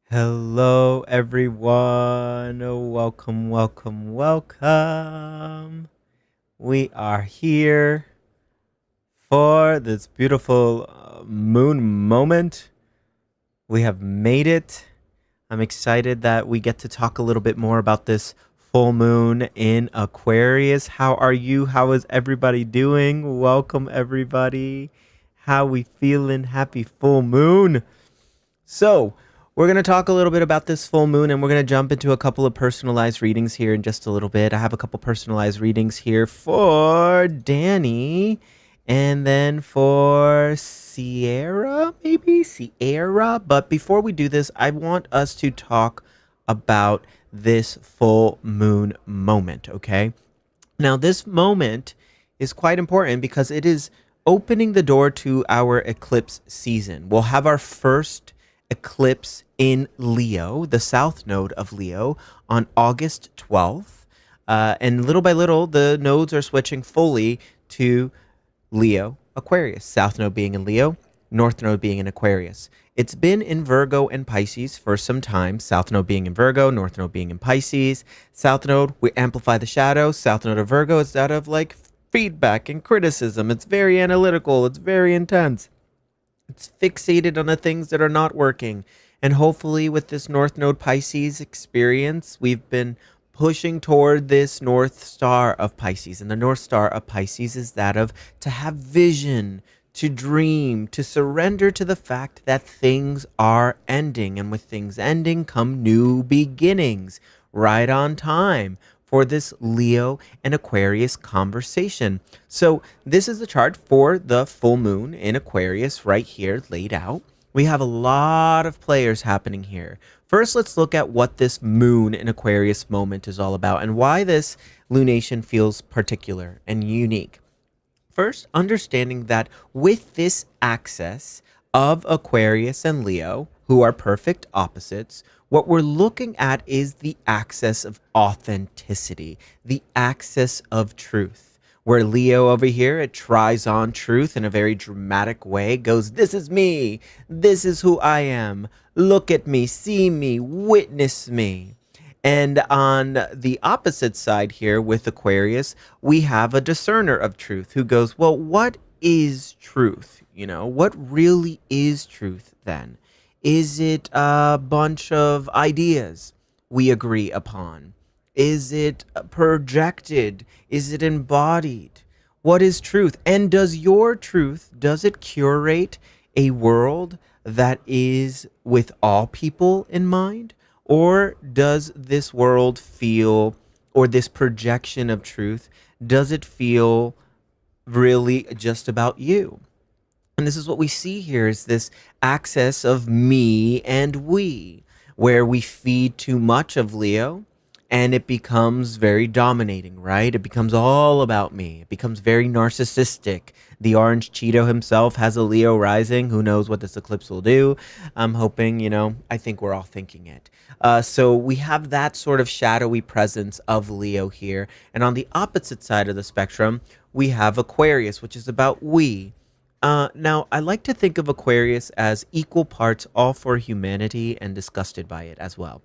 Hello, everyone. Welcome, welcome, welcome. We are here for this beautiful moon moment. We have made it. I'm excited that we get to talk a little bit more about this full moon in Aquarius. How are you? How is everybody doing? Welcome, everybody. How we feeling? Happy full moon. So, we're going to talk a little bit about this full moon and we're going to jump into a couple of personalized readings here in just a little bit. I have a couple personalized readings here for Danny and then for Sierra, maybe? Sierra. But before we do this, I want us to talk about this full moon moment, okay? Now, this moment is quite important because it is opening the door to our eclipse season. We'll have our first eclipse in Leo, the south node of Leo, on August 12th. And little by little, the nodes are switching fully to Leo, Aquarius, south node being in Leo, north node being in Aquarius. It's been in Virgo and Pisces for some time, south node being in Virgo, north node being in Pisces. South node, we amplify the shadow. South node of Virgo is that of like feedback and criticism. It's very analytical, it's very intense. It's fixated on the things that are not working. And hopefully, with this North Node Pisces experience, we've been pushing toward this North Star of Pisces. And the North Star of Pisces is that of to have vision, to dream, to surrender to the fact that things are ending. And with things ending come new beginnings, right on time for this Leo and Aquarius conversation. So this is the chart for the full moon in Aquarius right here laid out. We have a lot of players happening here. First, let's look at what this moon in Aquarius moment is all about and why this lunation feels particular and unique. First, understanding that with this axis of Aquarius and Leo, who are perfect opposites, what we're looking at is the axis of authenticity, the axis of truth. Where Leo over here, it tries on truth in a very dramatic way, goes, this is me, this is who I am, look at me, see me, witness me. And on the opposite side here with Aquarius, we have a discerner of truth who goes, well, what is truth? What really is truth then? Is it a bunch of ideas we agree upon? Is it projected? Is it embodied? What is truth? And does your truth, does it curate a world that is with all people in mind? Or does this world feel, or this projection of truth, does it feel really just about you? And this is what we see here is this axis of me and we, where we feed too much of Leo and it becomes very dominating, right? It becomes all about me. It becomes very narcissistic. The orange Cheeto himself has a Leo rising. Who knows what this eclipse will do? I'm hoping, I think we're all thinking it. So we have that sort of shadowy presence of Leo here. And on the opposite side of the spectrum, we have Aquarius, which is about we. Now, I like to think of Aquarius as equal parts all for humanity and disgusted by it as well.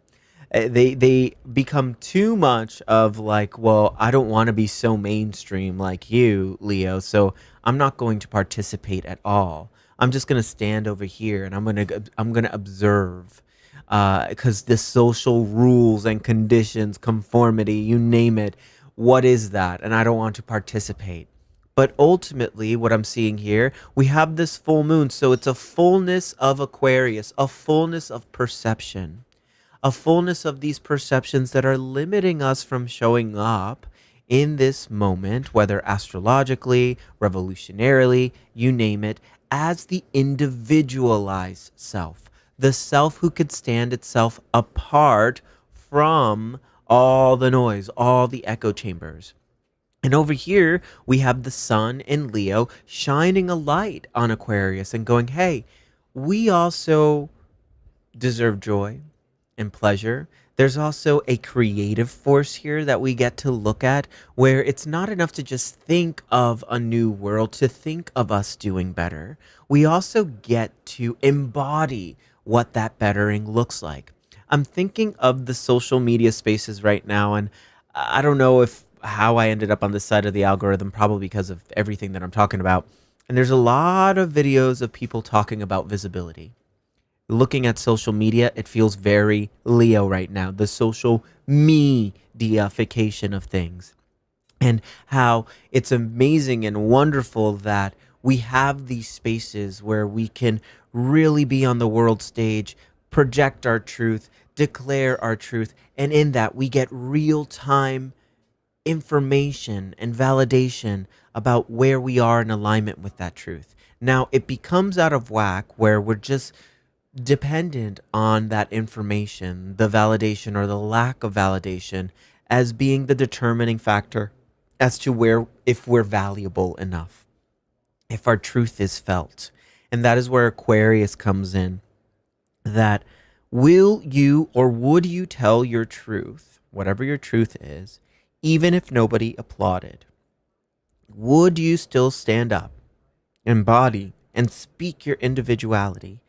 They become too much of like, well, I don't want to be so mainstream like you, Leo, so I'm not going to participate at all. I'm just going to stand over here and I'm gonna observe because the social rules and conditions, conformity, you name it, what is that? And I don't want to participate. But ultimately, what I'm seeing here, we have this full moon. So it's a fullness of Aquarius, a fullness of perception, a fullness of these perceptions that are limiting us from showing up in this moment, whether astrologically, revolutionarily, you name it, as the individualized self, the self who could stand itself apart from all the noise, all the echo chambers. And over here, we have the sun in Leo shining a light on Aquarius and going, hey, we also deserve joy and pleasure. There's also a creative force here that we get to look at where it's not enough to just think of a new world, to think of us doing better. We also get to embody what that bettering looks like. I'm thinking of the social media spaces right now, and I don't know if how I ended up on this side of the algorithm, probably because of everything that I'm talking about. And there's a lot of videos of people talking about visibility. Looking at social media, it feels very Leo right now, the social me-deification of things. And how it's amazing and wonderful that we have these spaces where we can really be on the world stage, project our truth, declare our truth, and in that we get real time information and validation about where we are in alignment with that truth. Now, it becomes out of whack where we're just dependent on that information, the validation or the lack of validation, as being the determining factor as to where, if we're valuable enough, if our truth is felt. And that is where Aquarius comes in. That will you or would you tell your truth, whatever your truth is, even if nobody applauded? Would you still stand up, embody, and speak your individuality,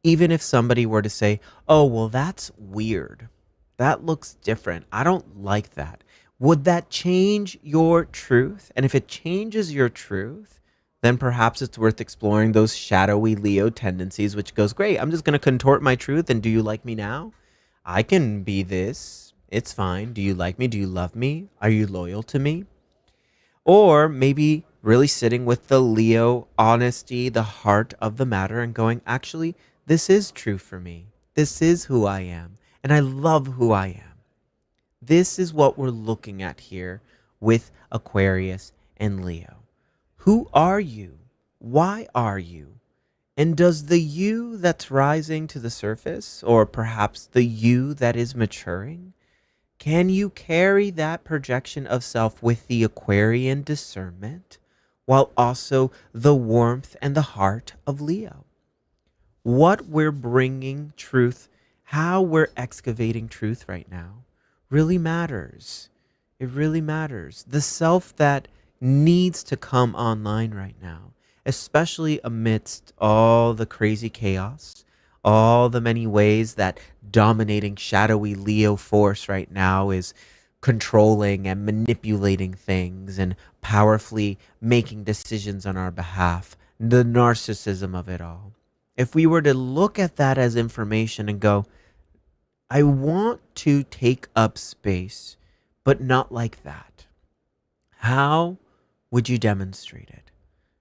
even if somebody were to say, oh, well, that's weird. That looks different. I don't like that. Would that change your truth? And if it changes your truth, then perhaps it's worth exploring those shadowy Leo tendencies, which goes, great, I'm just going to contort my truth. And do you like me now? I can be this. It's fine. Do you like me? Do you love me? Are you loyal to me? Or maybe really sitting with the Leo honesty, the heart of the matter, and going, actually, this is true for me. This is who I am. And I love who I am. This is what we're looking at here with Aquarius and Leo. Who are you? Why are you? And does the you that's rising to the surface, or perhaps the you that is maturing, can you carry that projection of self with the Aquarian discernment while also the warmth and the heart of Leo? What we're bringing truth, how we're excavating truth right now really matters. It really matters. The self that needs to come online right now, especially amidst all the crazy chaos, all the many ways that dominating shadowy Leo force right now is controlling and manipulating things and powerfully making decisions on our behalf, the narcissism of it all. If we were to look at that as information and go, I want to take up space, but not like that. How would you demonstrate it?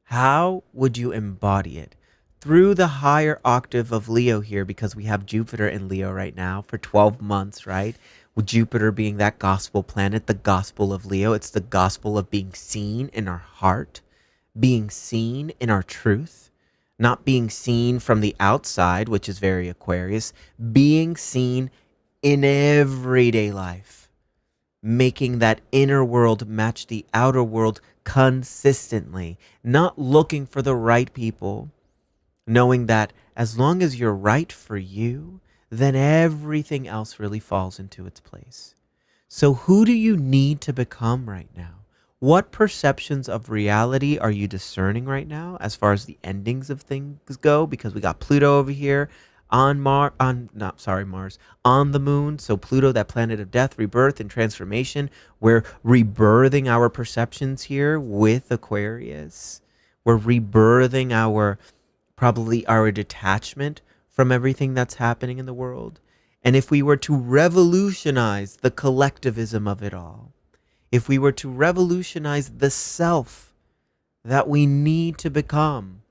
How would you embody it? Through the higher octave of Leo here, because we have Jupiter in Leo right now for 12 months, right? With Jupiter being that gospel planet, the gospel of Leo. It's the gospel of being seen in our heart, being seen in our truth, not being seen from the outside, which is very Aquarius, being seen in everyday life, making that inner world match the outer world consistently, not looking for the right people, knowing that as long as you're right for you, then everything else really falls into its place. So who do you need to become right now? What perceptions of reality are you discerning right now as far as the endings of things go? Because we got Pluto over here on Mars, on the moon. So Pluto, that planet of death, rebirth, and transformation. We're rebirthing our perceptions here with Aquarius. We're rebirthing probably our detachment from everything that's happening in the world. And if we were to revolutionize the collectivism of it all, if we were to revolutionize the self that we need to become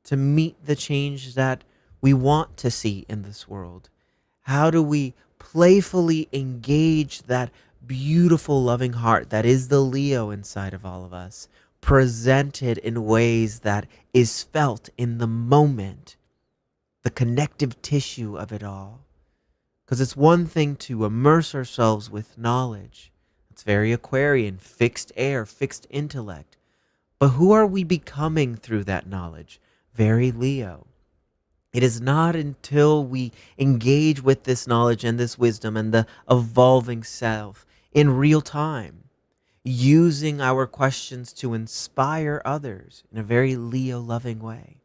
to meet the change that we want to see in this world, how do we playfully engage that beautiful, loving heart that is the Leo inside of all of us, presented in ways that is felt in the moment, the connective tissue of it all? Because it's one thing to immerse ourselves with knowledge. It's very Aquarian, fixed air, fixed intellect. But who are we becoming through that knowledge? Very Leo. It is not until we engage with this knowledge and this wisdom and the evolving self in real time, using our questions to inspire others in a very Leo loving way.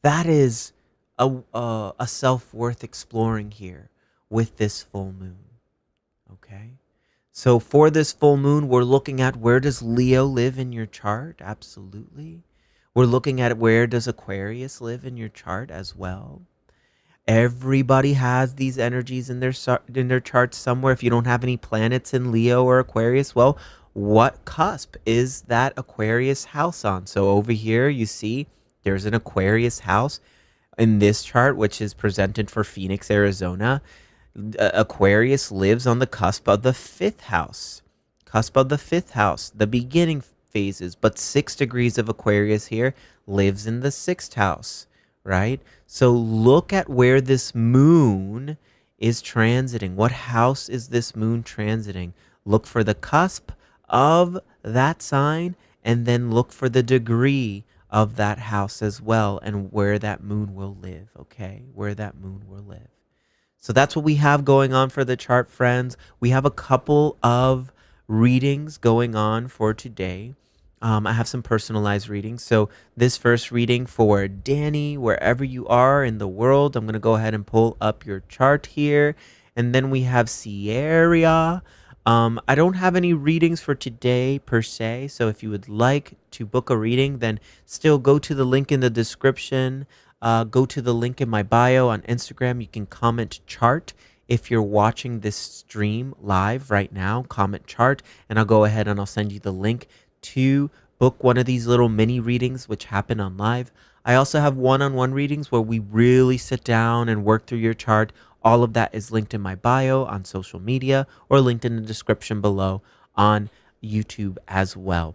That is a self-worth exploring here with this full moon. Okay. So for this full moon, we're looking at, where does Leo live in your chart? Absolutely. We're looking at, where does Aquarius live in your chart as well? Everybody has these energies in their charts somewhere. If you don't have any planets in Leo or Aquarius, well, what cusp is that Aquarius house on? So over here, you see there's an Aquarius house in this chart, which is presented for Phoenix, Arizona. Aquarius lives on the cusp of the fifth house. Cusp of the fifth house, the beginning phases, but 6 degrees of Aquarius here lives in the sixth house, right? So look at where this moon is transiting. What house is this moon transiting? Look for the cusp of that sign, and then look for the degree of that house as well, and where that moon will live, okay? Where that moon will live. So that's what we have going on for the chart, friends. We have a couple of readings going on for today. I have some personalized readings. So this first reading for Danny, wherever you are in the world, I'm going to go ahead and pull up your chart here. And then we have Sierra. I don't have any readings for today per se. So if you would like to book a reading, then still go to the link in the description. Go to the link in my bio on Instagram. You can comment chart. If you're watching this stream live right now, comment chart, and I'll go ahead and I'll send you the link to book one of these little mini readings which happen on live. I also have one-on-one readings where we really sit down and work through your chart. All of that is linked in my bio on social media, or linked in the description below on YouTube as well.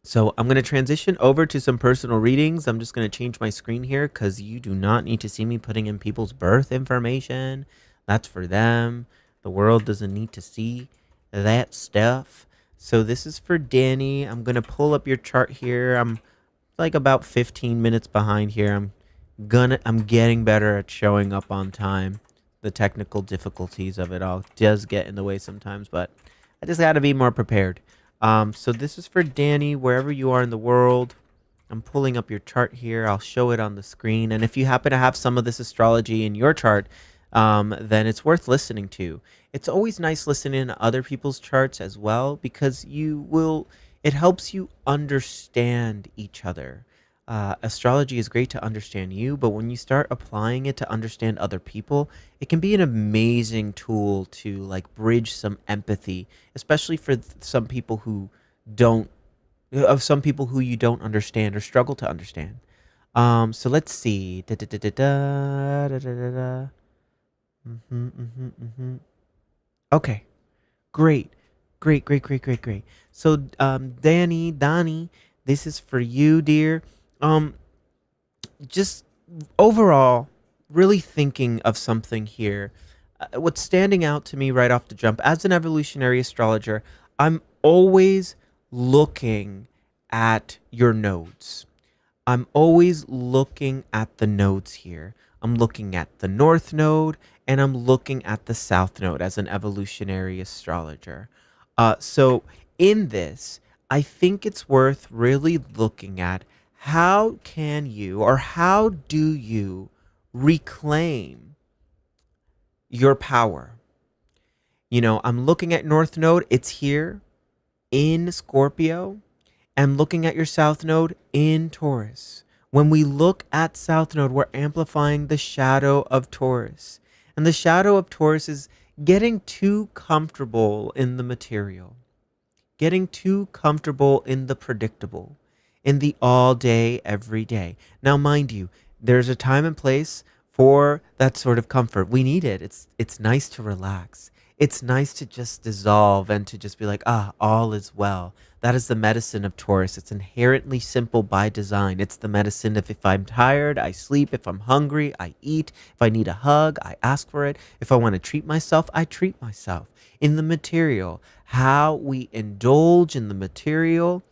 So I'm going to transition over to some personal readings. I'm just going to change my screen here because you do not need to see me putting in people's birth information. That's for them. The world doesn't need to see that stuff. So this is for Danny. I'm going to pull up your chart here. I'm like about 15 minutes behind here. I'm getting better at showing up on time. The technical difficulties of it all does get in the way sometimes, but I just got to be more prepared. So this is for Danny, wherever you are in the world. I'm pulling up your chart here. I'll show it on the screen. And if you happen to have some of this astrology in your chart, then it's worth listening to. It's always nice listening to other people's charts as well, because it helps you understand each other. Astrology is great to understand you, but when you start applying it to understand other people, it can be an amazing tool to like bridge some empathy, especially for some people who you don't understand or struggle to understand. So let's see. Okay, great. Great. So, Donnie, this is for you, dear. Just overall, really thinking of something here. What's standing out to me right off the jump, as an evolutionary astrologer, I'm always looking at your nodes. I'm always looking at the nodes here. I'm looking at the north node, and I'm looking at the south node as an evolutionary astrologer. So in this, I think it's worth really looking at, how can you, or how do you reclaim your power? I'm looking at north node. It's here in Scorpio. I'm looking at your south node in Taurus. When we look at south node, we're amplifying the shadow of Taurus. And the shadow of Taurus is getting too comfortable in the material, getting too comfortable in the predictable, in the all day, every day. Now, mind you, there's a time and place for that sort of comfort. We need it. It's nice to relax. It's nice to just dissolve and to just be like, all is well. That is the medicine of Taurus. It's inherently simple by design. It's the medicine of, if I'm tired, I sleep. If I'm hungry, I eat. If I need a hug, I ask for it. If I want to treat myself, I treat myself. In the material, how we indulge in the material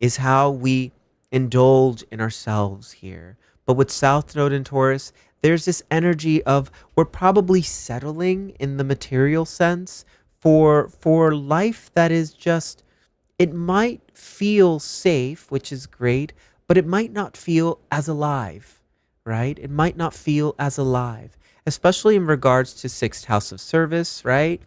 is how we indulge in ourselves here. But with South Node in Taurus, there's this energy of, we're probably settling in the material sense for life that is just, it might feel safe, which is great, but it might not feel as alive, right? It might not feel as alive, especially in regards to sixth house of service, right?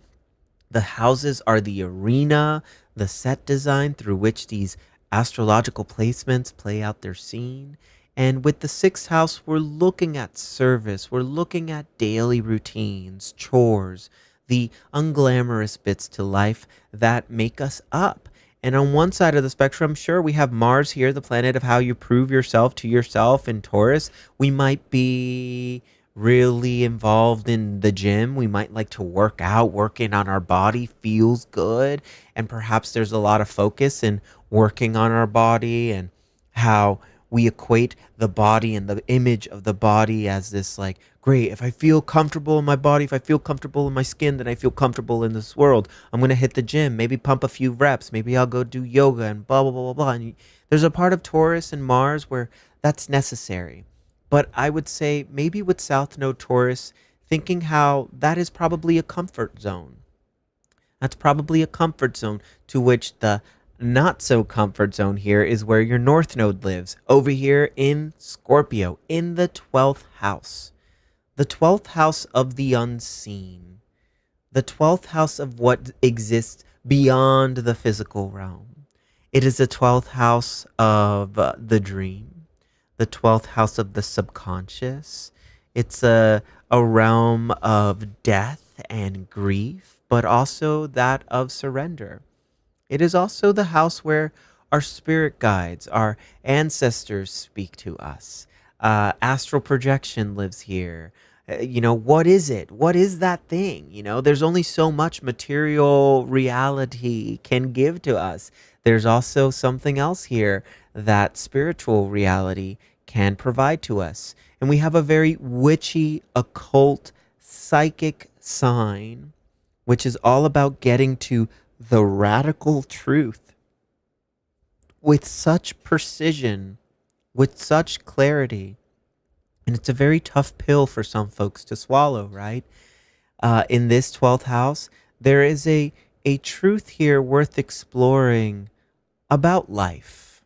The houses are the arena, the set design through which these astrological placements play out their scene. And with the sixth house, we're looking at service, we're looking at daily routines, chores, the unglamorous bits to life that make us up. And on one side of the spectrum, sure, we have Mars here, the planet of how you prove yourself to yourself in Taurus. We might be really involved in the gym. We might like to work out. Working on our body feels good. And perhaps there's a lot of focus in working on our body and how we equate the body and the image of the body as this like, great, if I feel comfortable in my body, if I feel comfortable in my skin, then I feel comfortable in this world. I'm going to hit the gym, maybe pump a few reps, maybe I'll go do yoga and blah, blah, blah, blah, blah. And there's a part of Taurus and Mars where that's necessary. But I would say maybe with South Node Taurus, thinking how that is probably a comfort zone. That's probably a comfort zone, to which the not so comfort zone here is where your North Node lives, over here in Scorpio, in the 12th house. The 12th house of the unseen. The 12th house of what exists beyond the physical realm. It is the 12th house of the dream, the 12th house of the subconscious. It's a realm of death and grief, but also that of surrender. It is also the house where our spirit guides, our ancestors speak to us. Astral projection lives here. What is it? What is that thing? There's only so much material reality can give to us. There's also something else here that spiritual reality can provide to us. And we have a very witchy, occult, psychic sign, which is all about getting to the radical truth with such precision, with such clarity. And it's a very tough pill for some folks to swallow, right? In this 12th house, there is a truth here worth exploring about life.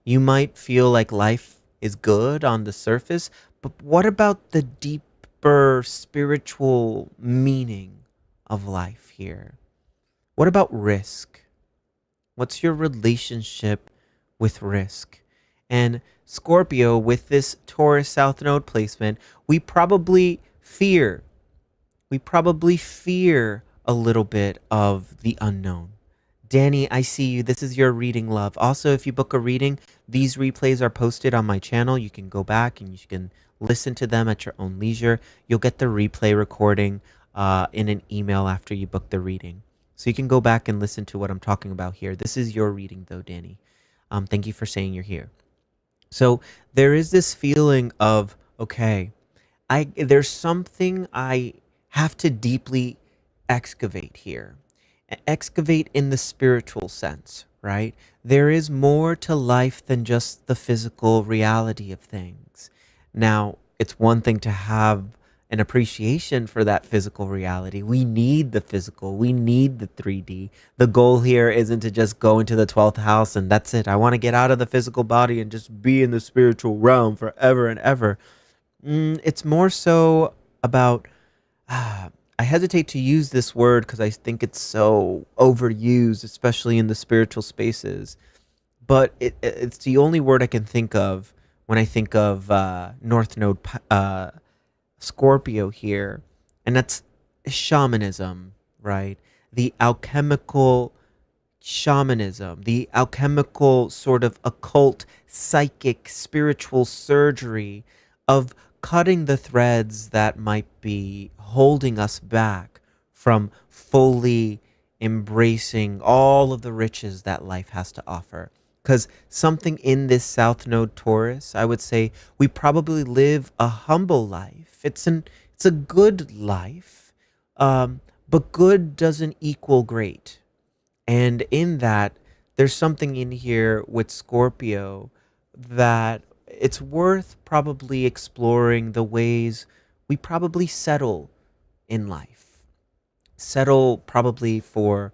You might feel like life is good on the surface, but what about the deeper spiritual meaning of life here? What about risk? What's your relationship with risk? And Scorpio, with this Taurus South Node placement, we probably fear a little bit of the unknown. Danny, I see you. This is your reading, love. Also, if you book a reading, these replays are posted on my channel. You can go back and you can listen to them at your own leisure. You'll get the replay recording in an email after you book the reading. So you can go back and listen to what I'm talking about here. This is your reading, though, Danny. Thank you for saying you're here. So there is this feeling of, okay, there's something I have to deeply excavate here. Excavate in the spiritual sense, right? There is more to life than just the physical reality of things. Now, it's one thing to have an appreciation for that physical reality. We need the physical. We need the 3D. The goal here isn't to just go into the 12th house and that's it. I want to get out of the physical body and just be in the spiritual realm forever and ever. It's more so about, I hesitate to use this word because I think it's so overused, especially in the spiritual spaces. But it's the only word I can think of when I think of North Node Scorpio here, and that's shamanism, right? The alchemical shamanism, the alchemical sort of occult, psychic, spiritual surgery of cutting the threads that might be holding us back from fully embracing all of the riches that life has to offer. Because something in this South Node Taurus, I would say we probably live a humble life. It's a good life, but good doesn't equal great. And in that, there's something in here with Scorpio that it's worth probably exploring the ways we probably settle in life. Settle probably for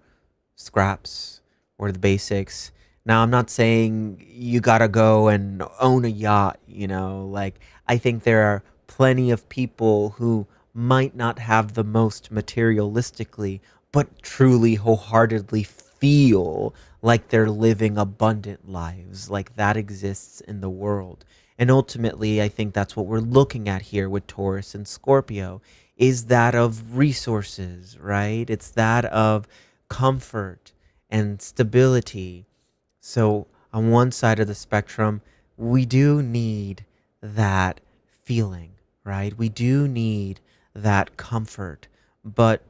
scraps or the basics. Now, I'm not saying you gotta go and own a yacht, like, I think there are plenty of people who might not have the most materialistically, but truly wholeheartedly feel like they're living abundant lives, like that exists in the world. And ultimately, I think that's what we're looking at here with Taurus and Scorpio is that of resources, right? It's that of comfort and stability. So, on one side of the spectrum, we do need that feeling, right? We do need that comfort. But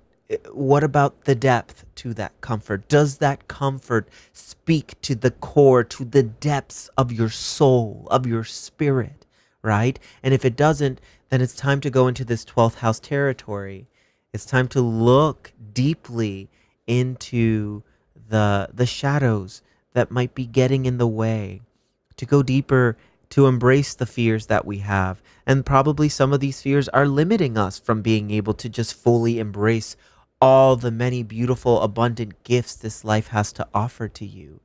what about the depth to that comfort? Does that comfort speak to the core, to the depths of your soul, of your spirit, right? And if it doesn't, then it's time to go into this 12th house territory. It's time to look deeply into the shadows that might be getting in the way, to go deeper, to embrace the fears that we have. And probably some of these fears are limiting us from being able to just fully embrace all the many beautiful, abundant gifts this life has to offer to you.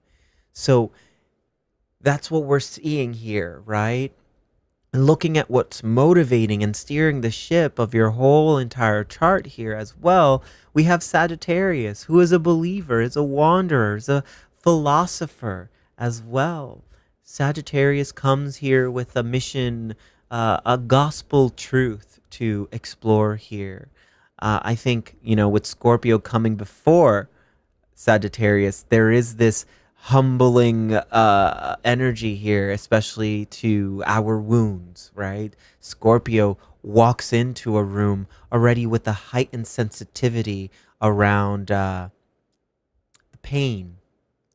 So that's what we're seeing here, right? And looking at what's motivating and steering the ship of your whole entire chart here as well, we have Sagittarius, who is a believer, is a wanderer, is a philosopher as well. Sagittarius comes here with a mission, a gospel truth to explore here. I think, with Scorpio coming before Sagittarius, there is this humbling energy here, especially to our wounds, right? Scorpio walks into a room already with a heightened sensitivity around the pain,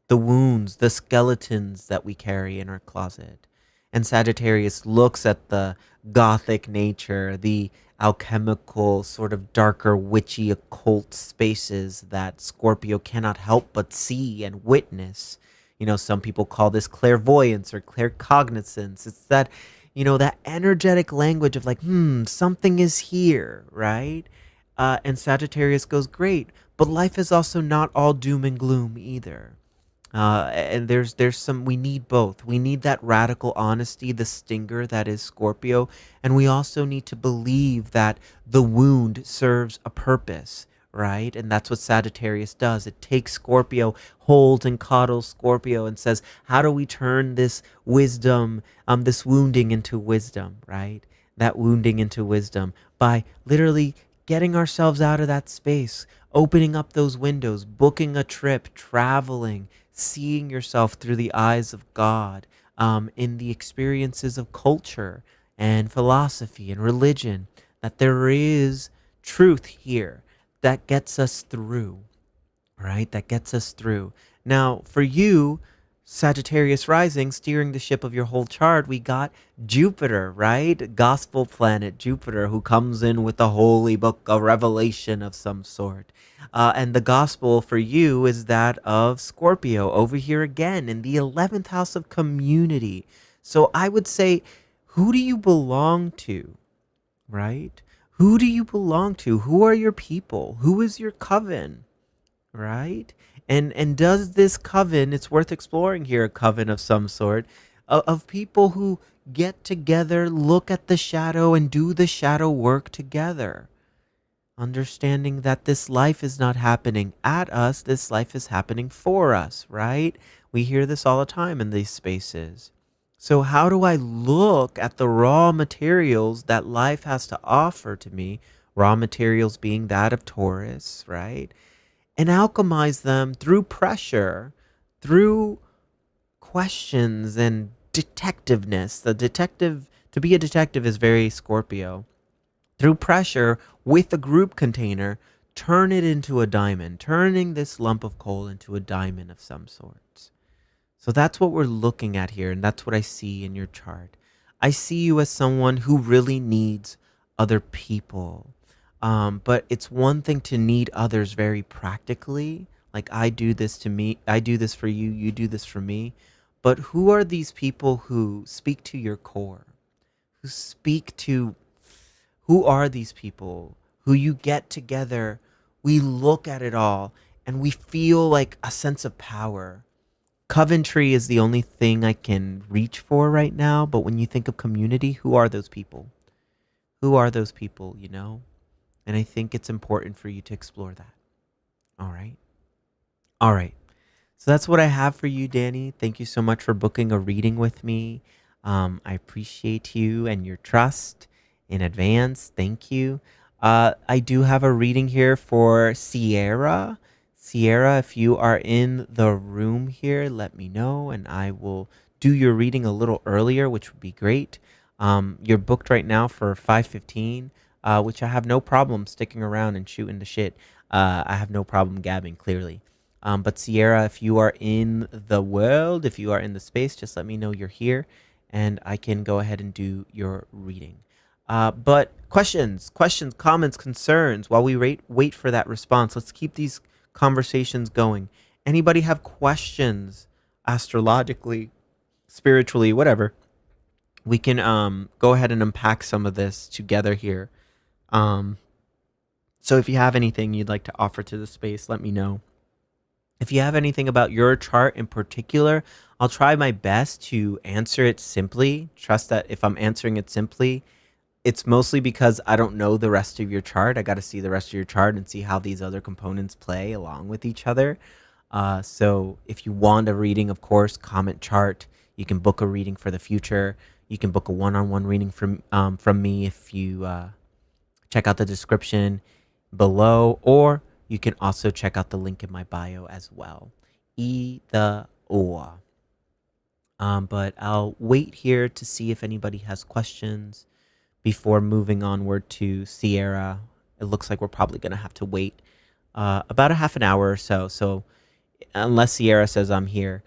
the wounds, the skeletons that we carry in our closet. And Sagittarius looks at the gothic nature, the alchemical, sort of darker, witchy, occult spaces that Scorpio cannot help but see and witness. Some people call this clairvoyance or claircognizance. It's that, that energetic language of like, something is here, right? And Sagittarius goes, great, but life is also not all doom and gloom either. And there's some, we need both. We need that radical honesty, the stinger that is Scorpio, and we also need to believe that the wound serves a purpose, right? And that's what Sagittarius does. It takes Scorpio, holds and coddles Scorpio, and says, how do we turn this wisdom, this wounding into wisdom, right? That wounding into wisdom by literally getting ourselves out of that space, opening up those windows, booking a trip, traveling, seeing yourself through the eyes of God, in the experiences of culture and philosophy and religion, that there is truth here that gets us through, right? That gets us through. Now, for you, Sagittarius rising, steering the ship of your whole chart, we got Jupiter, right? Gospel planet Jupiter, who comes in with a holy book, a revelation of some sort. And the gospel for you is that of Scorpio over here again in the 11th house of community. So I would say, who do you belong to, right? Who do you belong to? Who are your people? Who is your coven? Right? And does this coven, it's worth exploring here, a coven of some sort, of people who get together, look at the shadow and do the shadow work together, understanding that this life is not happening at us, this life is happening for us, right? We hear this all the time in these spaces. So how do I look at the raw materials that life has to offer to me, raw materials being that of Taurus, right? And alchemize them through pressure, through questions and detectiveness. The detective, to be a detective is very Scorpio. Through pressure with a group container, turn it into a diamond, turning this lump of coal into a diamond of some sorts. So that's what we're looking at here, and that's what I see in your chart. I see you as someone who really needs other people. But it's one thing to need others very practically. Like, I do this to me, I do this for you, you do this for me. But who are these people who speak to your core? Who speak to, who are these people who you get together? We look at it all and we feel like a sense of power. Coventry is the only thing I can reach for right now. But when you think of community, who are those people? Who are those people, you know? And I think it's important for you to explore that. All right. All right. So that's what I have for you, Danny. Thank you so much for booking a reading with me. I appreciate you and your trust in advance. Thank you. I do have a reading here for Sierra. Sierra, if you are in the room here, let me know and I will do your reading a little earlier, which would be great. You're booked right now for 5:15, which I have no problem sticking around and shooting the shit. I have no problem gabbing, clearly. But Sierra, if you are in the world, if you are in the space, just let me know you're here and I can go ahead and do your reading. But questions, comments, concerns, while we wait for that response, let's keep these conversations going. Anybody have questions astrologically, spiritually, whatever? We can go ahead and unpack some of this together here. Um, so if you have anything you'd like to offer to the space, let me know. If you have anything about your chart in particular, I'll try my best to answer it simply. Trust that if I'm answering it simply, it's mostly because I don't know the rest of your chart. I got to see the rest of your chart and see how these other components play along with each other. So if you want a reading, of course, comment chart. You can book a reading for the future. You can book a one-on-one reading from me if you check out the description below, or you can also check out the link in my bio as well. Either or. But I'll wait here to see if anybody has questions before moving onward to Sierra. It looks like we're probably going to have to wait about a half an hour or so. So unless Sierra says I'm here.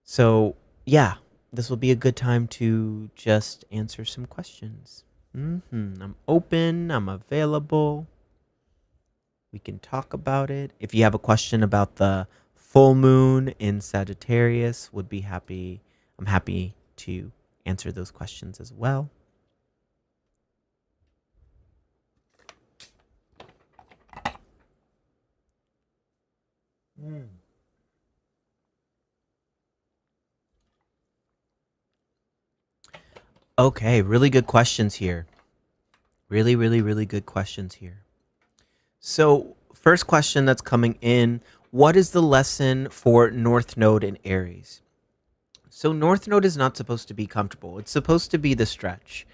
So yeah, this will be a good time to just answer some questions. I'm open. I'm available. We can talk about it. If you have a question about the full moon in Sagittarius, I'm happy to answer those questions as well. Okay, really good questions here. Really, really, really good questions here. So, first question that's coming in, what is the lesson for North Node in Aries? So, North Node is not supposed to be comfortable. It's supposed to be the stretch.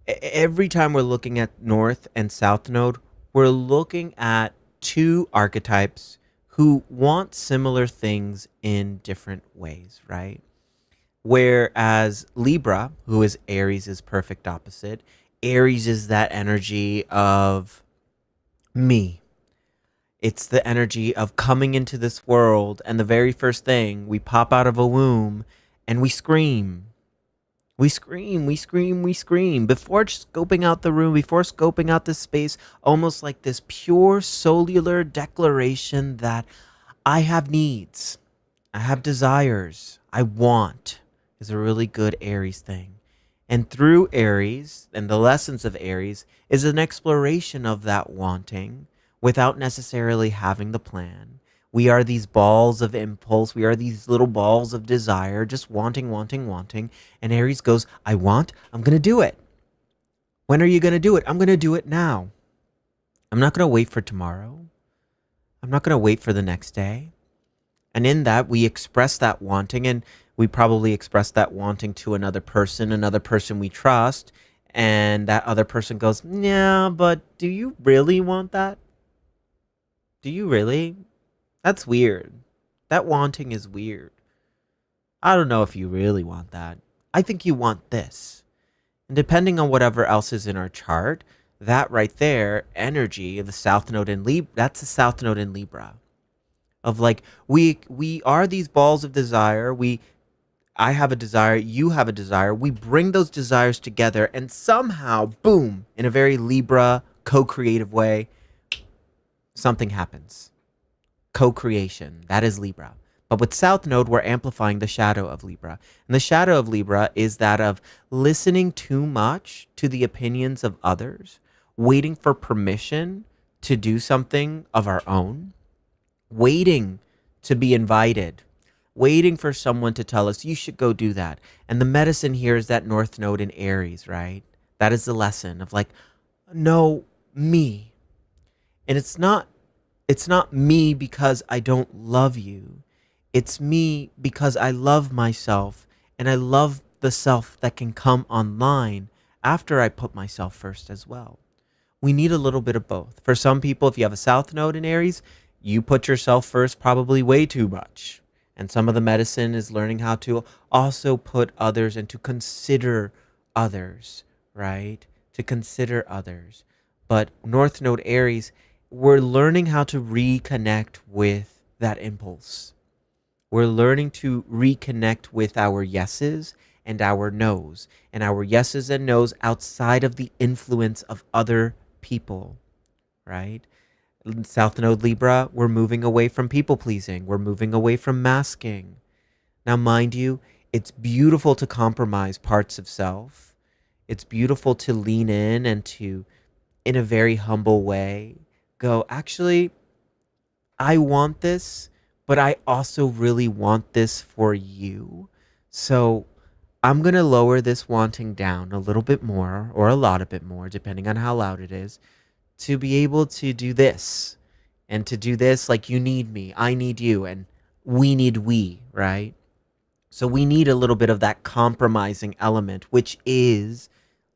Every time we're looking at North and South Node, we're looking at two archetypes who want similar things in different ways, right? Whereas Libra, who is Aries' perfect opposite, Aries is that energy of me. It's the energy of coming into this world, and the very first thing, we pop out of a womb and we scream. We scream, we scream, we scream. Before scoping out the room, before scoping out the space, almost like this pure cellular declaration that I have needs, I have desires, I want, is a really good Aries thing. And through Aries and the lessons of Aries is an exploration of that wanting without necessarily having the plan. We are these balls of impulse. We are these little balls of desire, just wanting, wanting, wanting. And Aries goes, I want, I'm going to do it. When are you going to do it? I'm going to do it now. I'm not going to wait for tomorrow. I'm not going to wait for the next day. And in that, we express that wanting, and we probably express that wanting to another person we trust. And that other person goes, yeah, but do you really want that? Do you really? That's weird. That wanting is weird. I don't know if you really want that. I think you want this. And depending on whatever else is in our chart, that right there, energy of the South Node in Libra, that's the South Node in Libra. Of like, we are these balls of desire. I have a desire, you have a desire. We bring those desires together and somehow, boom, in a very Libra co-creative way, something happens. Co-creation, that is Libra. But with South Node, we're amplifying the shadow of Libra. And the shadow of Libra is that of listening too much to the opinions of others, waiting for permission to do something of our own, waiting to be invited, waiting for someone to tell us, you should go do that. And the medicine here is that North Node in Aries, right? That is the lesson of like, no, me. And it's not me because I don't love you. It's me because I love myself and I love the self that can come online after I put myself first as well. We need a little bit of both. For some people, if you have a South Node in Aries, you put yourself first probably way too much. And some of the medicine is learning how to also put others and to consider others, right? To consider others. But North Node Aries, we're learning how to reconnect with that impulse. We're learning to reconnect with our yeses and our nos, and our yeses and nos outside of the influence of other people, right? South Node Libra, we're moving away from people pleasing. We're moving away from masking. Now, mind you, it's beautiful to compromise parts of self. It's beautiful to lean in and to, in a very humble way, go, actually, I want this, but I also really want this for you. So I'm going to lower this wanting down a little bit more or a lot a bit more, depending on how loud it is, to be able to do this. And to do this, like, you need me, I need you, and we need we, right? So we need a little bit of that compromising element, which is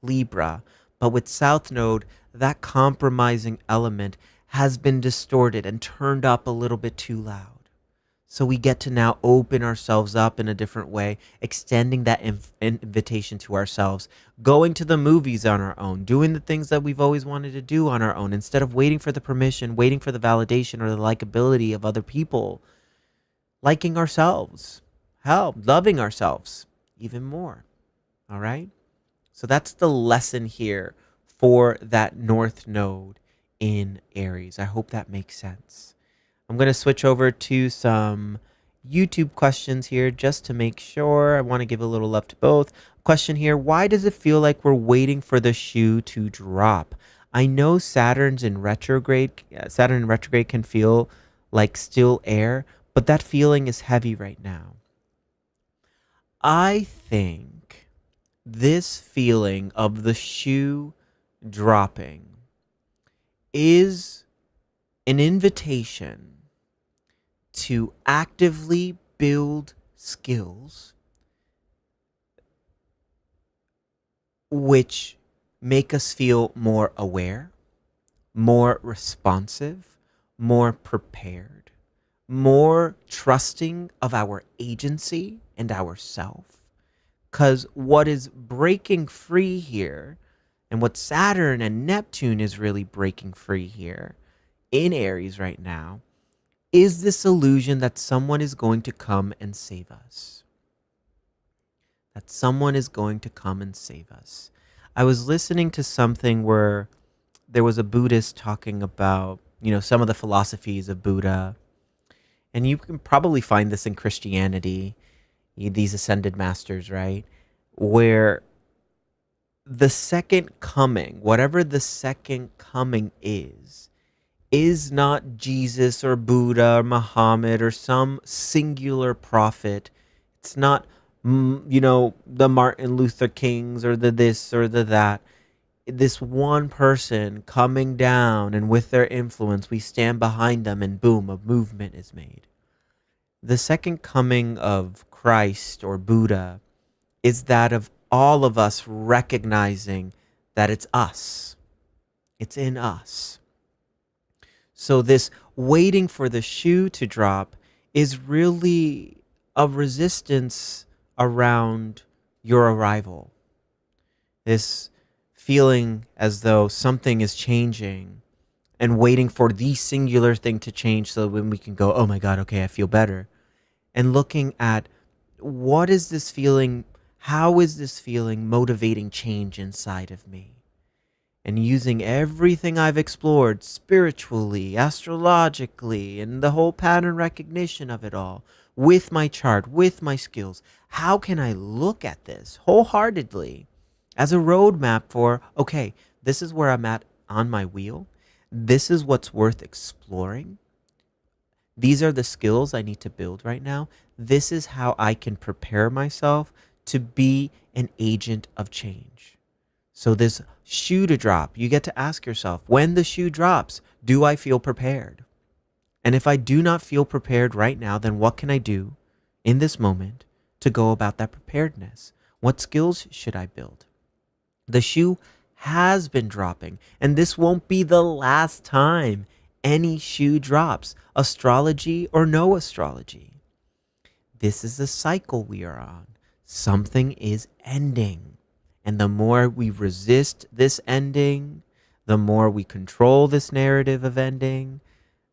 Libra. But with South Node, that compromising element has been distorted and turned up a little bit too loud. So we get to now open ourselves up in a different way, extending that invitation to ourselves, going to the movies on our own, doing the things that we've always wanted to do on our own, instead of waiting for the permission, waiting for the validation or the likability of other people, liking ourselves, hell, loving ourselves even more. All right? So that's the lesson here for that North Node in Aries. I hope that makes sense. I'm going to switch over to some YouTube questions here just to make sure. I want to give a little love to both. Question here, why does it feel like we're waiting for the shoe to drop? I know Saturn in retrograde can feel like still air, but that feeling is heavy right now. I think this feeling of the shoe dropping is an invitation to actively build skills which make us feel more aware, more responsive, more prepared, more trusting of our agency and our self. Because what is breaking free here, and what Saturn and Neptune is really breaking free here in Aries right now, is this illusion that someone is going to come and save us. That someone is going to come and save us. I was listening to something where there was a Buddhist talking about, some of the philosophies of Buddha. And you can probably find this in Christianity, these ascended masters, right? Where the second coming, whatever the second coming is not Jesus or Buddha or Muhammad or some singular prophet. It's not, the Martin Luther Kings or the this or the that. This one person coming down, and with their influence, we stand behind them, and boom, a movement is made. The second coming of Christ or Buddha is that of all of us recognizing that it's us. It's in us. So this waiting for the shoe to drop is really a resistance around your arrival. This feeling as though something is changing and waiting for the singular thing to change so that when we can go, oh my God, okay, I feel better. And looking at what is this feeling, how is this feeling motivating change inside of me? And using everything I've explored spiritually, astrologically, and the whole pattern recognition of it all, with my chart, with my skills, how can I look at this wholeheartedly as a roadmap for, okay, this is where I'm at on my wheel. This is what's worth exploring. These are the skills I need to build right now. This is how I can prepare myself to be an agent of change. So this shoe to drop, you get to ask yourself, when the shoe drops, do I feel prepared? And if I do not feel prepared right now, then what can I do in this moment to go about that preparedness? What skills should I build? The shoe has been dropping, and this won't be the last time any shoe drops, astrology or no astrology. This is the cycle we are on. Something is ending. And the more we resist this ending, the more we control this narrative of ending,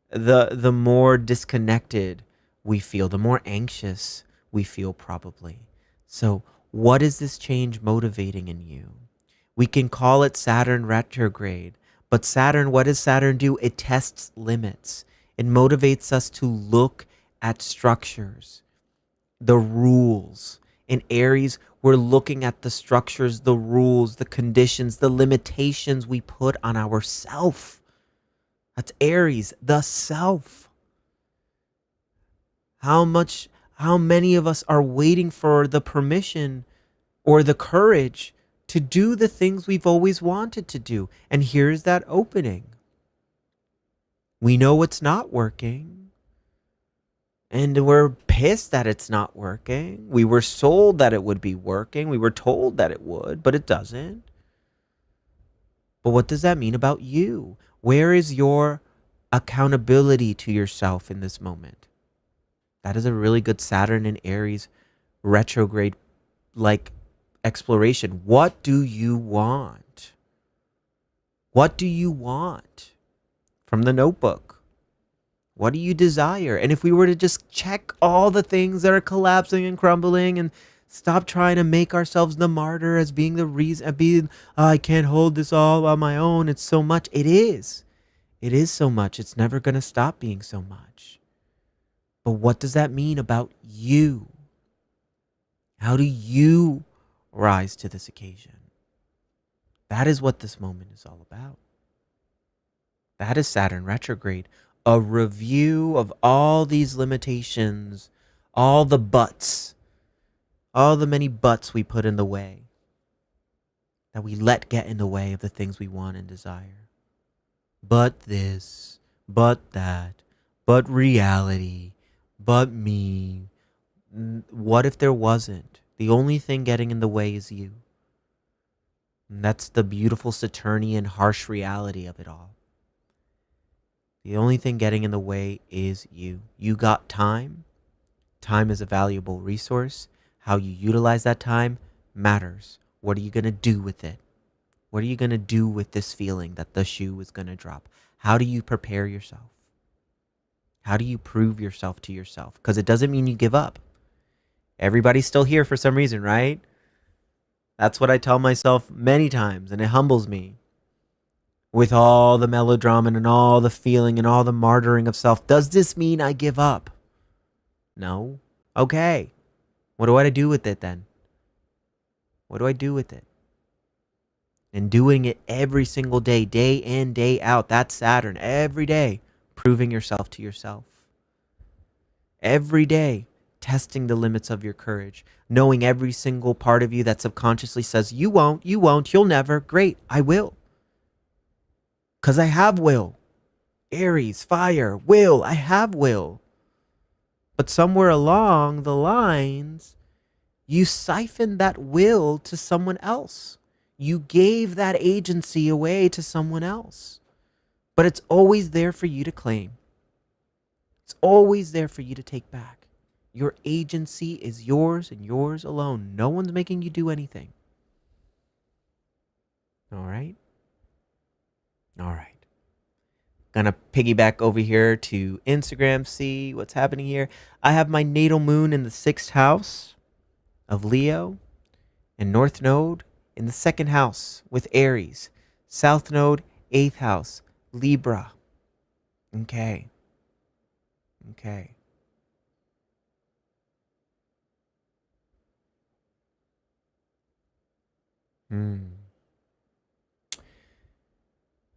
the more disconnected we feel, the more anxious we feel probably. So what is this change motivating in you? We can call it Saturn retrograde, but Saturn, what does Saturn do? It tests limits. It motivates us to look at structures, the rules. In Aries, we're looking at the structures, the rules, the conditions, the limitations we put on ourself. That's Aries, the self. How many of us are waiting for the permission or the courage to do the things we've always wanted to do? And here's that opening. We know it's not working, and we're pissed that it's not working. We were sold that it would be working. We were told that it would, but it doesn't. But what does that mean about you? Where is your accountability to yourself in this moment? That is a really good Saturn in Aries retrograde like exploration. What do you want? What do you want from the notebook? What do you desire? And if we were to just check all the things that are collapsing and crumbling and stop trying to make ourselves the martyr as being the reason, I can't hold this all on my own. It's so much. It is. It is so much. It's never going to stop being so much. But what does that mean about you? How do you rise to this occasion? That is what this moment is all about. That is Saturn retrograde, a review of all these limitations, all the buts, all the many buts we put in the way, that we let get in the way of the things we want and desire. But this, but that, but reality, but me. What if there wasn't? The only thing getting in the way is you. And that's the beautiful Saturnian harsh reality of it all. The only thing getting in the way is you. You got time. Time is a valuable resource. How you utilize that time matters. What are you going to do with it? What are you going to do with this feeling that the shoe is going to drop? How do you prepare yourself? How do you prove yourself to yourself? Because it doesn't mean you give up. Everybody's still here for some reason, right? That's what I tell myself many times, and it humbles me. With all the melodrama and all the feeling and all the martyring of self, does this mean I give up? No. Okay. What do I do with it then? What do I do with it? And doing it every single day, day in, day out, that's Saturn. Every day, proving yourself to yourself. Every day, testing the limits of your courage, knowing every single part of you that subconsciously says, you won't, you'll never. Great, I will. Because I have will. Aries, fire, will, I have will. But somewhere along the lines, you siphoned that will to someone else. You gave that agency away to someone else. But it's always there for you to claim. It's always there for you to take back. Your agency is yours and yours alone. No one's making you do anything. All right? All right. Gonna piggyback over here to Instagram, see what's happening here. I have my natal moon in the 6th house of Leo and North Node in the 2nd house with Aries. South Node, 8th house, Libra. Okay. Okay.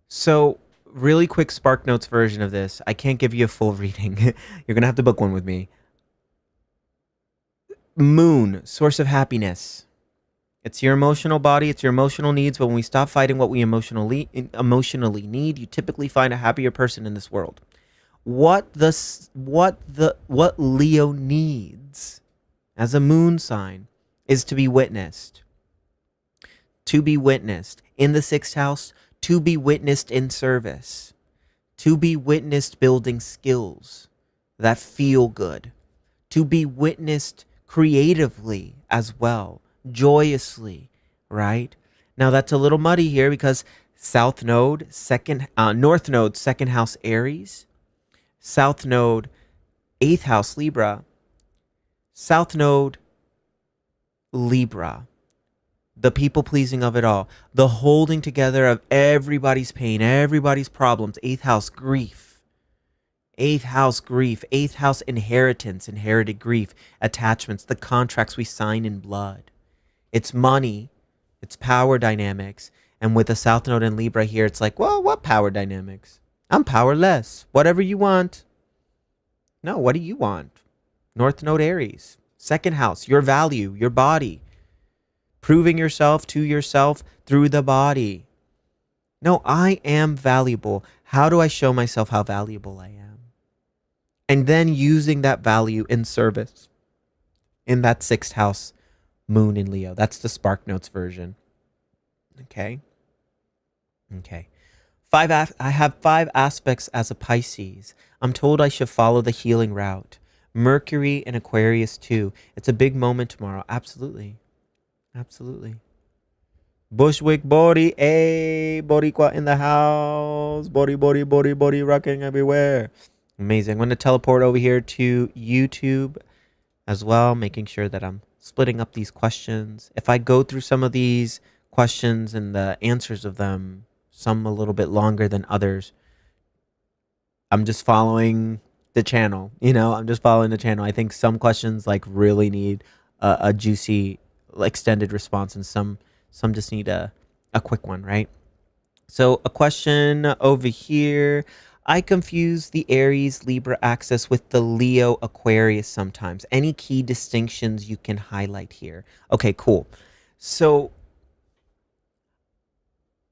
So really quick Spark Notes version of this. I can't give you a full reading. You're going to have to book one with me. Moon, source of happiness. It's your emotional body, it's your emotional needs, but when we stop fighting what we emotionally need, you typically find a happier person in this world. What Leo needs as a moon sign is to be witnessed. To be witnessed in the 6th house, to be witnessed in service, to be witnessed building skills that feel good, to be witnessed creatively as well, joyously, right? Now that's a little muddy here because South Node, North Node, 2nd house Aries, South Node, 8th house Libra, South Node, Libra. The people pleasing of it all, the holding together of everybody's pain, everybody's problems. 8th house grief, 8th house grief, 8th house inheritance, inherited grief, attachments, the contracts we sign in blood. It's money, it's power dynamics. And with the South Node and Libra here, it's like, well, what power dynamics? I'm powerless. Whatever you want. No, what do you want? North Node Aries, 2nd house, your value, your body. Proving yourself to yourself through the body. No, I am valuable. How do I show myself how valuable I am? And then using that value in service in that 6th house moon in Leo. That's the Spark Notes version. Okay. I have 5 aspects as a Pisces. I'm told I should follow the healing route. Mercury in Aquarius too. It's a big moment tomorrow. Absolutely. Bushwick body, Boricua in the house. Body, rocking everywhere. Amazing. I'm going to teleport over here to YouTube as well, making sure that I'm splitting up these questions. If I go through some of these questions and the answers of them, some a little bit longer than others, I'm just following the channel. I'm just following the channel. I think some questions really need a juicy extended response, and some just need a quick one, right? So a question over here. I confuse the Aries Libra axis with the Leo Aquarius sometimes. Any key distinctions you can highlight here? Okay, cool. So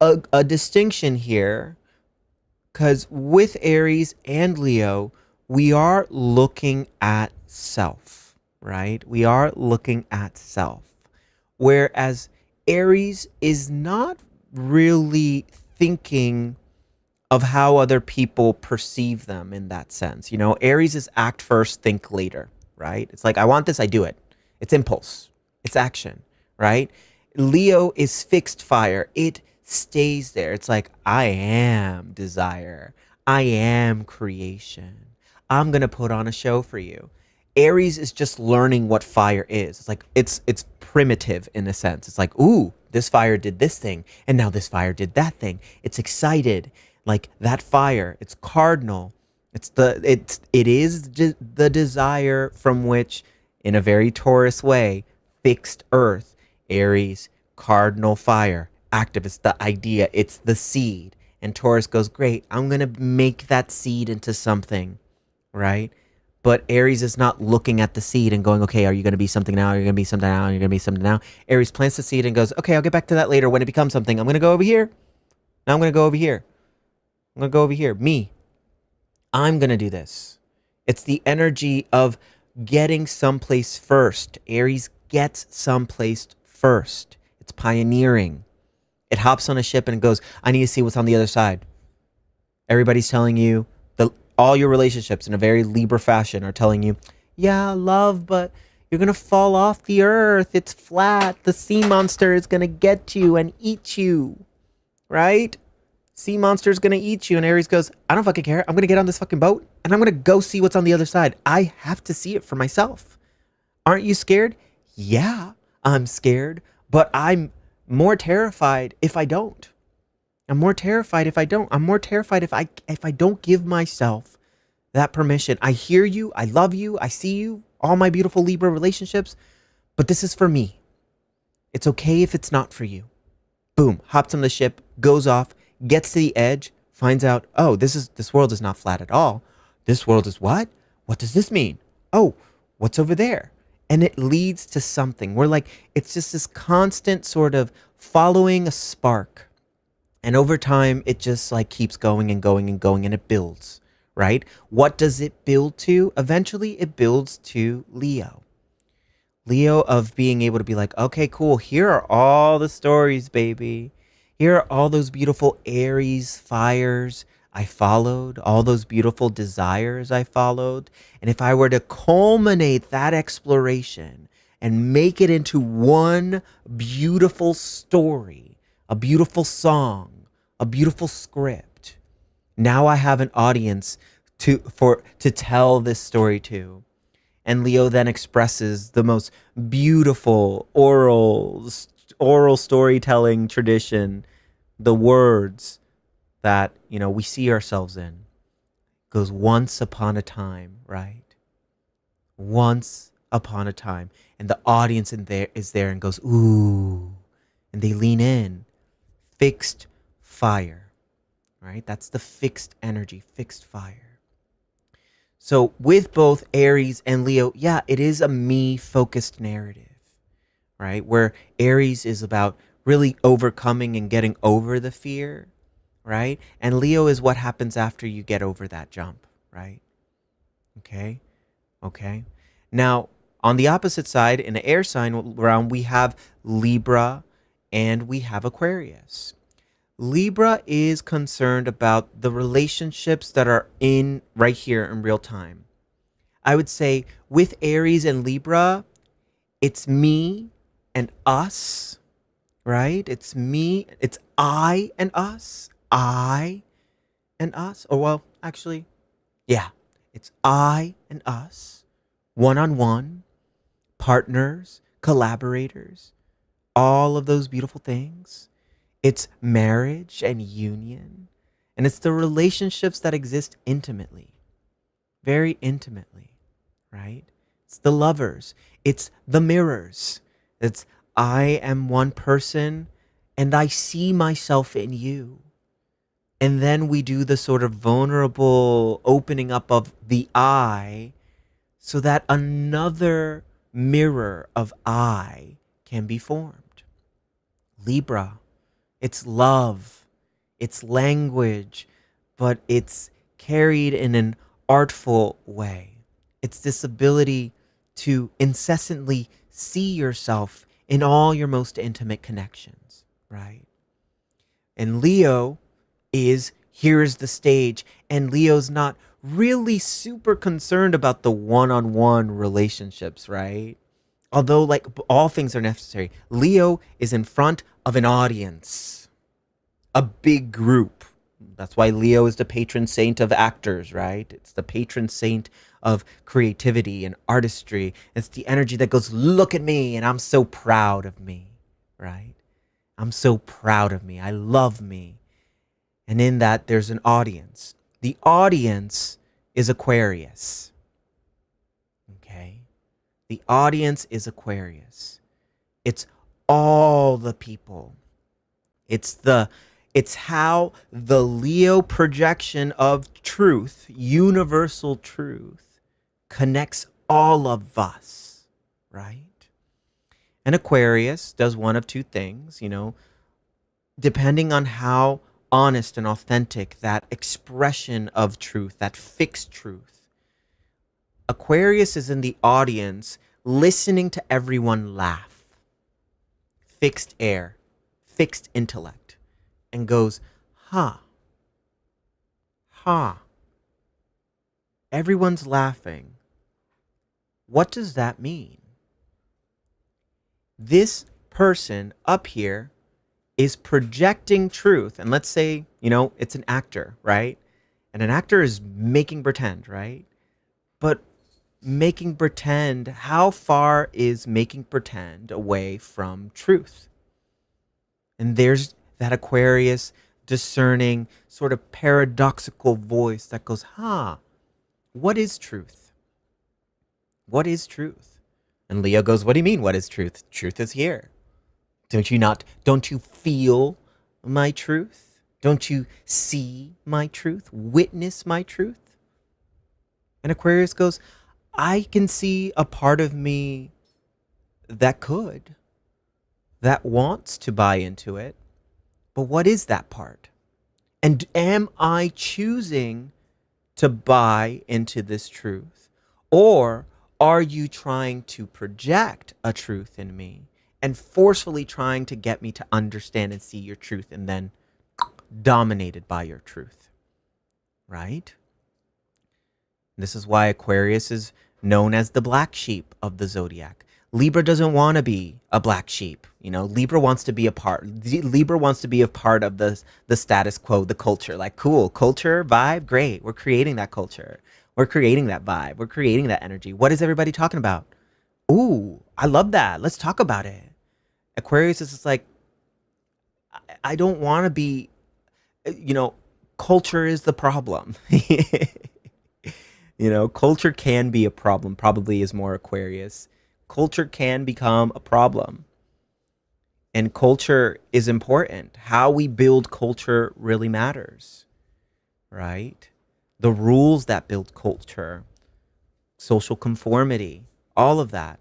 a distinction here, because with Aries and Leo, we are looking at self, right? We are looking at self. Whereas Aries is not really thinking of how other people perceive them in that sense. Aries is act first, think later, right? It's like, I want this, I do it. It's impulse. It's action, right? Leo is fixed fire. It stays there. It's like, I am desire. I am creation. I'm going to put on a show for you. Aries is just learning what fire is. It's like, it's primitive in a sense. It's like, ooh, this fire did this thing, and now this fire did that thing. It's excited, like that fire. It's cardinal. It is the desire from which, in a very Taurus way, fixed earth. Aries, cardinal fire, active. It's the idea. It's the seed. And Taurus goes, great, I'm gonna make that seed into something, right? But Aries is not looking at the seed and going, okay, are you going to be something now? Are you going to be something now? Are you going to be something now? Aries plants the seed and goes, okay, I'll get back to that later when it becomes something. I'm going to go over here. Now I'm going to go over here. I'm going to go over here. Me. I'm going to do this. It's the energy of getting someplace first. Aries gets someplace first. It's pioneering. It hops on a ship and goes, I need to see what's on the other side. Everybody's telling you, all your relationships in a very Libra fashion are telling you, yeah, love, but you're going to fall off the earth. It's flat. The sea monster is going to get you and eat you, right? Sea monster is going to eat you. And Aries goes, I don't fucking care. I'm going to get on this fucking boat and I'm going to go see what's on the other side. I have to see it for myself. Aren't you scared? Yeah, I'm scared, but I'm more terrified if I don't. I'm more terrified if I don't. I'm more terrified if I don't give myself that permission. I hear you. I love you. I see you. All my beautiful Libra relationships. But this is for me. It's okay if it's not for you. Boom. Hops on the ship. Goes off. Gets to the edge. finds out, oh, this world is not flat at all. This world is what? What does this mean? Oh, what's over there? And it leads to something. We're like, it's just this constant sort of following a spark. And over time, it just like keeps going and going and going, and it builds, right? What does it build to? Eventually, it builds to Leo. Leo of being able to be like, okay, cool. Here are all the stories, baby. Here are all those beautiful Aries fires I followed, all those beautiful desires I followed. And if I were to culminate that exploration and make it into one beautiful story, a beautiful song, a beautiful script, now I have an audience to tell this story to. And Leo then expresses the most beautiful oral storytelling tradition, the words that, we see ourselves in. Goes once upon a time, right? Once upon a time. And the audience is there and goes, ooh. And they lean in. Fixed fire, right? That's the fixed energy, fixed fire. So with both Aries and Leo, yeah, it is a me-focused narrative, right? Where Aries is about really overcoming and getting over the fear, right? And Leo is what happens after you get over that jump, right? Okay. Now, on the opposite side, in the air sign realm, we have Libra and we have Aquarius. Libra is concerned about the relationships that are in right here in real time. I would say with Aries and Libra, it's me and us, right? It's me, it's I and us. I and us. Or well, actually, yeah, it's I and us, one-on-one, partners, collaborators, all of those beautiful things. It's marriage and union. And it's the relationships that exist intimately, very intimately, right? It's the lovers. It's the mirrors. It's I am one person and I see myself in you. And then we do the sort of vulnerable opening up of the I so that another mirror of I can be formed. Libra. It's love, it's language, but it's carried in an artful way. It's this ability to incessantly see yourself in all your most intimate connections, right? And Leo is, here's the stage, and Leo's not really super concerned about the one-on-one relationships, right? Although, like, all things are necessary, Leo is in front of an audience, a big group. That's why Leo is the patron saint of actors, right? It's the patron saint of creativity and artistry. It's the energy that goes, look at me, and I'm so proud of me, right? I'm so proud of me. I love me. And in that, there's an audience. The audience is Aquarius. Okay? The audience is Aquarius. It's all the people. It's how the Leo projection of truth, universal truth, connects all of us, right? And Aquarius does one of two things, depending on how honest and authentic that expression of truth, that fixed truth. Aquarius is in the audience listening to everyone laugh. Fixed air, fixed intellect, and goes, ha. Everyone's laughing. What does that mean? This person up here is projecting truth. And let's say, it's an actor, right? And an actor is making pretend, right? But making pretend, how far is making pretend away from truth? And there's that Aquarius discerning sort of paradoxical voice that goes, what is truth? What is truth? And Leo goes, what do you mean, what is truth? Truth is here. Don't you feel my truth? Don't you see my truth? Witness my truth? And Aquarius goes, I can see a part of me that could, that wants to buy into it. But what is that part? And am I choosing to buy into this truth? Or are you trying to project a truth in me and forcefully trying to get me to understand and see your truth and then dominated by your truth? Right? This is why Aquarius is known as the black sheep of the zodiac. Libra doesn't want to be a black sheep. Libra wants to be a part. Libra wants to be a part of the status quo, the culture. Like, cool, culture, vibe, great. We're creating that culture. We're creating that vibe. We're creating that energy. What is everybody talking about? Ooh, I love that. Let's talk about it. Aquarius is just like, I don't want to be, culture is the problem. Culture can be a problem, probably is more Aquarius. Culture can become a problem. And culture is important. How we build culture really matters, right? The rules that build culture, social conformity, all of that.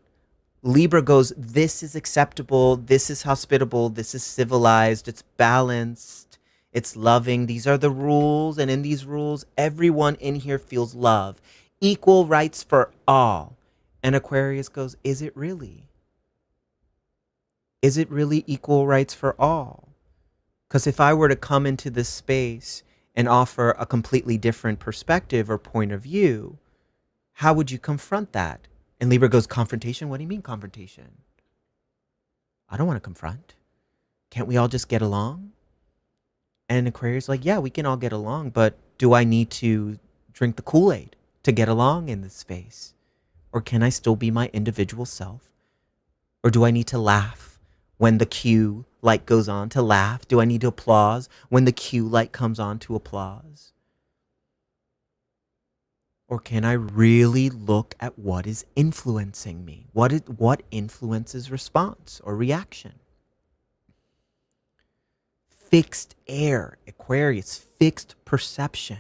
Libra goes, this is acceptable, this is hospitable, this is civilized, it's balanced, it's loving. These are the rules, and in these rules, everyone in here feels love. Equal rights for all. And Aquarius goes, is it really? Is it really equal rights for all? Because if I were to come into this space and offer a completely different perspective or point of view, how would you confront that? And Libra goes, confrontation? What do you mean confrontation? I don't want to confront. Can't we all just get along? And Aquarius like, yeah, we can all get along, but do I need to drink the Kool-Aid to get along in this space? Or can I still be my individual self? Or do I need to laugh when the cue light goes on to laugh? Do I need to applause when the cue light comes on to applause? Or can I really look at what is influencing me? What influences response or reaction? Fixed air, Aquarius, fixed perception.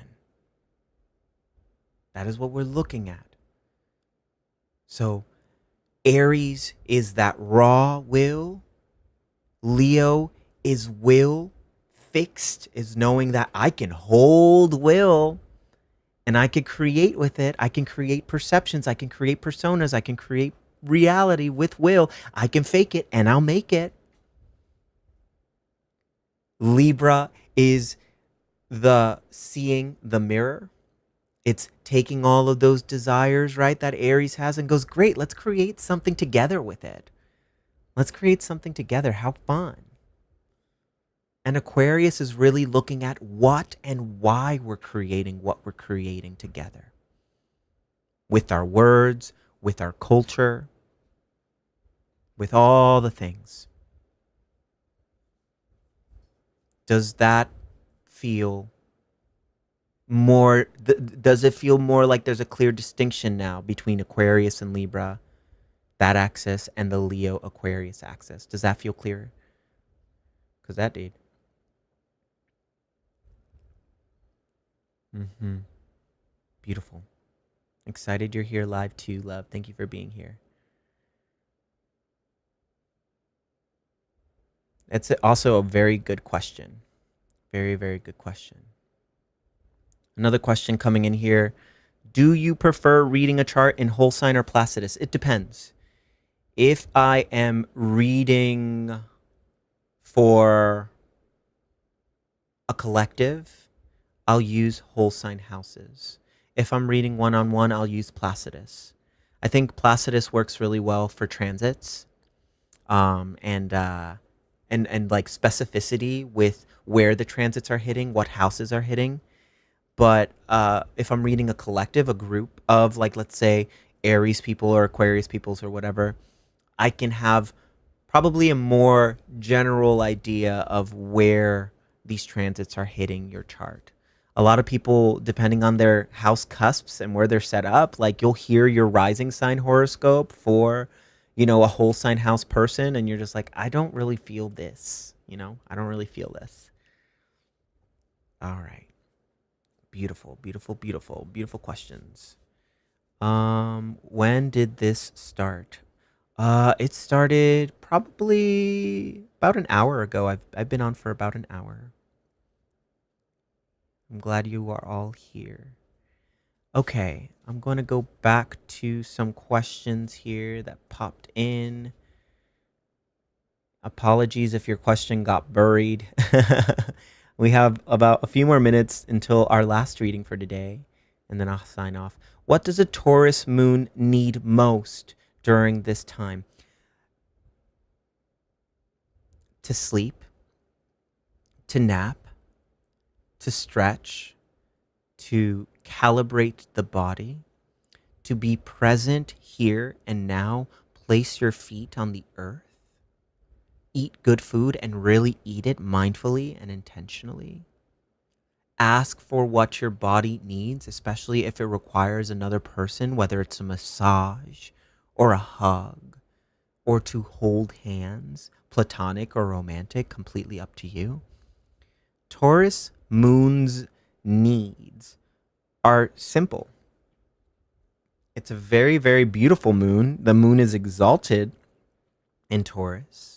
That is what we're looking at. So Aries is that raw will. Leo is will. Fixed is knowing that I can hold will and I can create with it. I can create perceptions. I can create personas. I can create reality with will. I can fake it and I'll make it. Libra is the seeing the mirror. It's taking all of those desires, right, that Aries has and goes, great, let's create something together with it. Let's create something together. How fun. And Aquarius is really looking at what and why we're creating what we're creating together. With our words, with our culture, with all the things. Does that feel more, does it feel more like there's a clear distinction now between Aquarius and Libra, that axis, and the Leo Aquarius axis? Does that feel clearer? Because that did. Beautiful. Excited you're here live too, love. Thank you for being here. It's also a very good question. Very, very good question. Another question coming in here. Do you prefer reading a chart in whole sign or Placidus? It depends. If I am reading for a collective, I'll use whole sign houses. If I'm reading one-on-one, I'll use Placidus. I think Placidus works really well for transits, and like specificity with where the transits are hitting, what houses are hitting. But if I'm reading a collective, a group of, like, let's say Aries people or Aquarius peoples or whatever, I can have probably a more general idea of where these transits are hitting your chart. A lot of people, depending on their house cusps and where they're set up, like, you'll hear your rising sign horoscope for, a whole sign house person, and you're just like, I don't really feel this, I don't really feel this. All right. Beautiful, beautiful, beautiful, beautiful questions. When did this start? It started probably about an hour ago. I've been on for about an hour. I'm glad you are all here. Okay, I'm going to go back to some questions here that popped in. Apologies if your question got buried. We have about a few more minutes until our last reading for today, and then I'll sign off. What does a Taurus moon need most during this time? To sleep, to nap, to stretch, to calibrate the body, to be present here and now, place your feet on the earth, eat good food and really eat it mindfully and intentionally. Ask for what your body needs, especially if it requires another person, whether it's a massage or a hug or to hold hands, platonic or romantic, completely up to you. Taurus moon's needs are simple. It's a very, very beautiful moon. The moon is exalted in Taurus.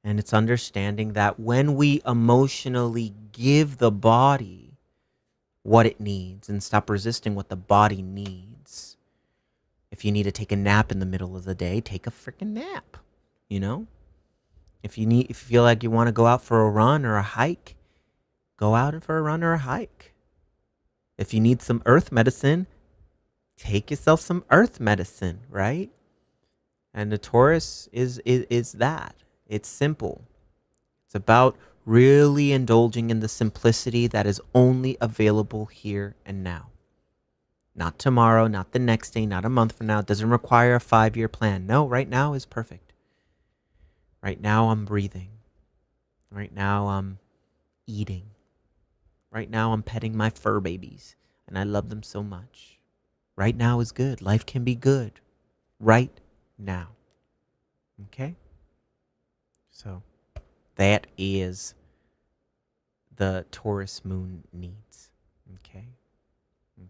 And it's understanding that when we emotionally give the body what it needs and stop resisting what the body needs. If you need to take a nap in the middle of the day, take a freaking nap, you know? If you feel like you want to go out for a run or a hike, go out for a run or a hike. If you need some earth medicine, take yourself some earth medicine, right? And the Taurus is that. It's simple. It's about really indulging in the simplicity that is only available here and now. Not tomorrow, not the next day, not a month from now. It doesn't require a 5-year plan. No, right now is perfect. Right now I'm breathing. Right now I'm eating. Right now I'm petting my fur babies, and I love them so much. Right now is good. Life can be good. Right now. Okay? So that is the Taurus moon needs. Okay?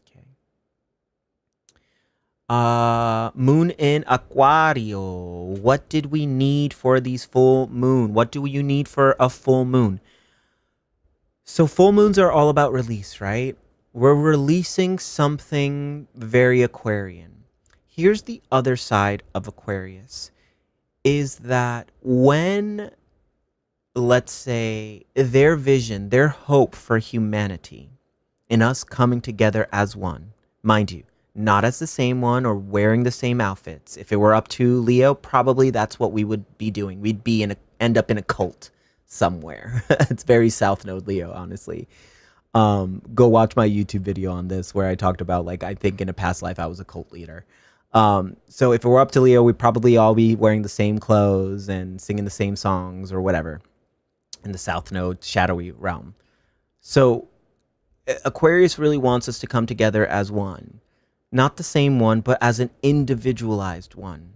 Okay. Moon in Aquario. What did we need for these full moon? What do you need for a full moon? So full moons are all about release, right? We're releasing something very Aquarian. Here's the other side of Aquarius, is that when, let's say, their vision, their hope for humanity in us coming together as one, mind you, not as the same one or wearing the same outfits. If it were up to Leo, probably that's what we would be doing. We'd be end up in a cult somewhere. It's very South Node Leo, honestly. Go watch my YouTube video on this where I talked about, like, I think in a past life I was a cult leader. So if it were up to Leo, we'd probably all be wearing the same clothes and singing the same songs or whatever in the South Node shadowy realm. So Aquarius really wants us to come together as one. Not the same one, but as an individualized one,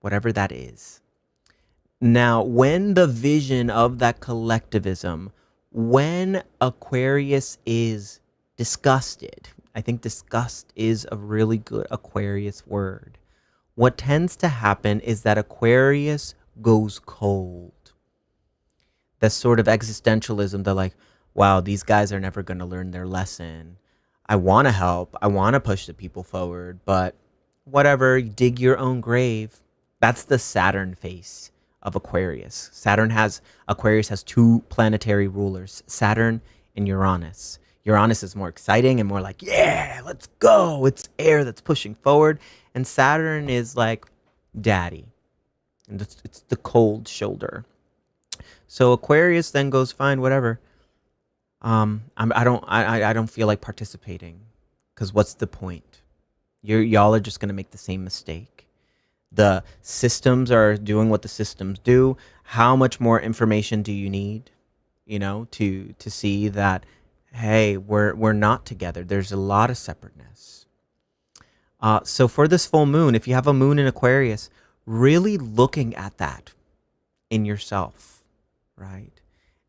whatever that is. Now, when the vision of that collectivism, when Aquarius is disgusted, I think disgust is a really good Aquarius word. What tends to happen is that Aquarius goes cold. That sort of existentialism, that like, wow, these guys are never going to learn their lesson. I want to help. I want to push the people forward, but whatever, dig your own grave. That's the Saturn face of Aquarius. Aquarius has two planetary rulers, Saturn and Uranus. Uranus is more exciting and more like, yeah, let's go. It's air that's pushing forward. And Saturn is like daddy. And it's the cold shoulder. So Aquarius then goes, fine, whatever. I don't feel like participating, because what's the point? Y'all are just gonna make the same mistake. The systems are doing what the systems do. How much more information do you need, to see that, hey, we're not together. There's a lot of separateness. So for this full moon, if you have a moon in Aquarius, really looking at that in yourself, right?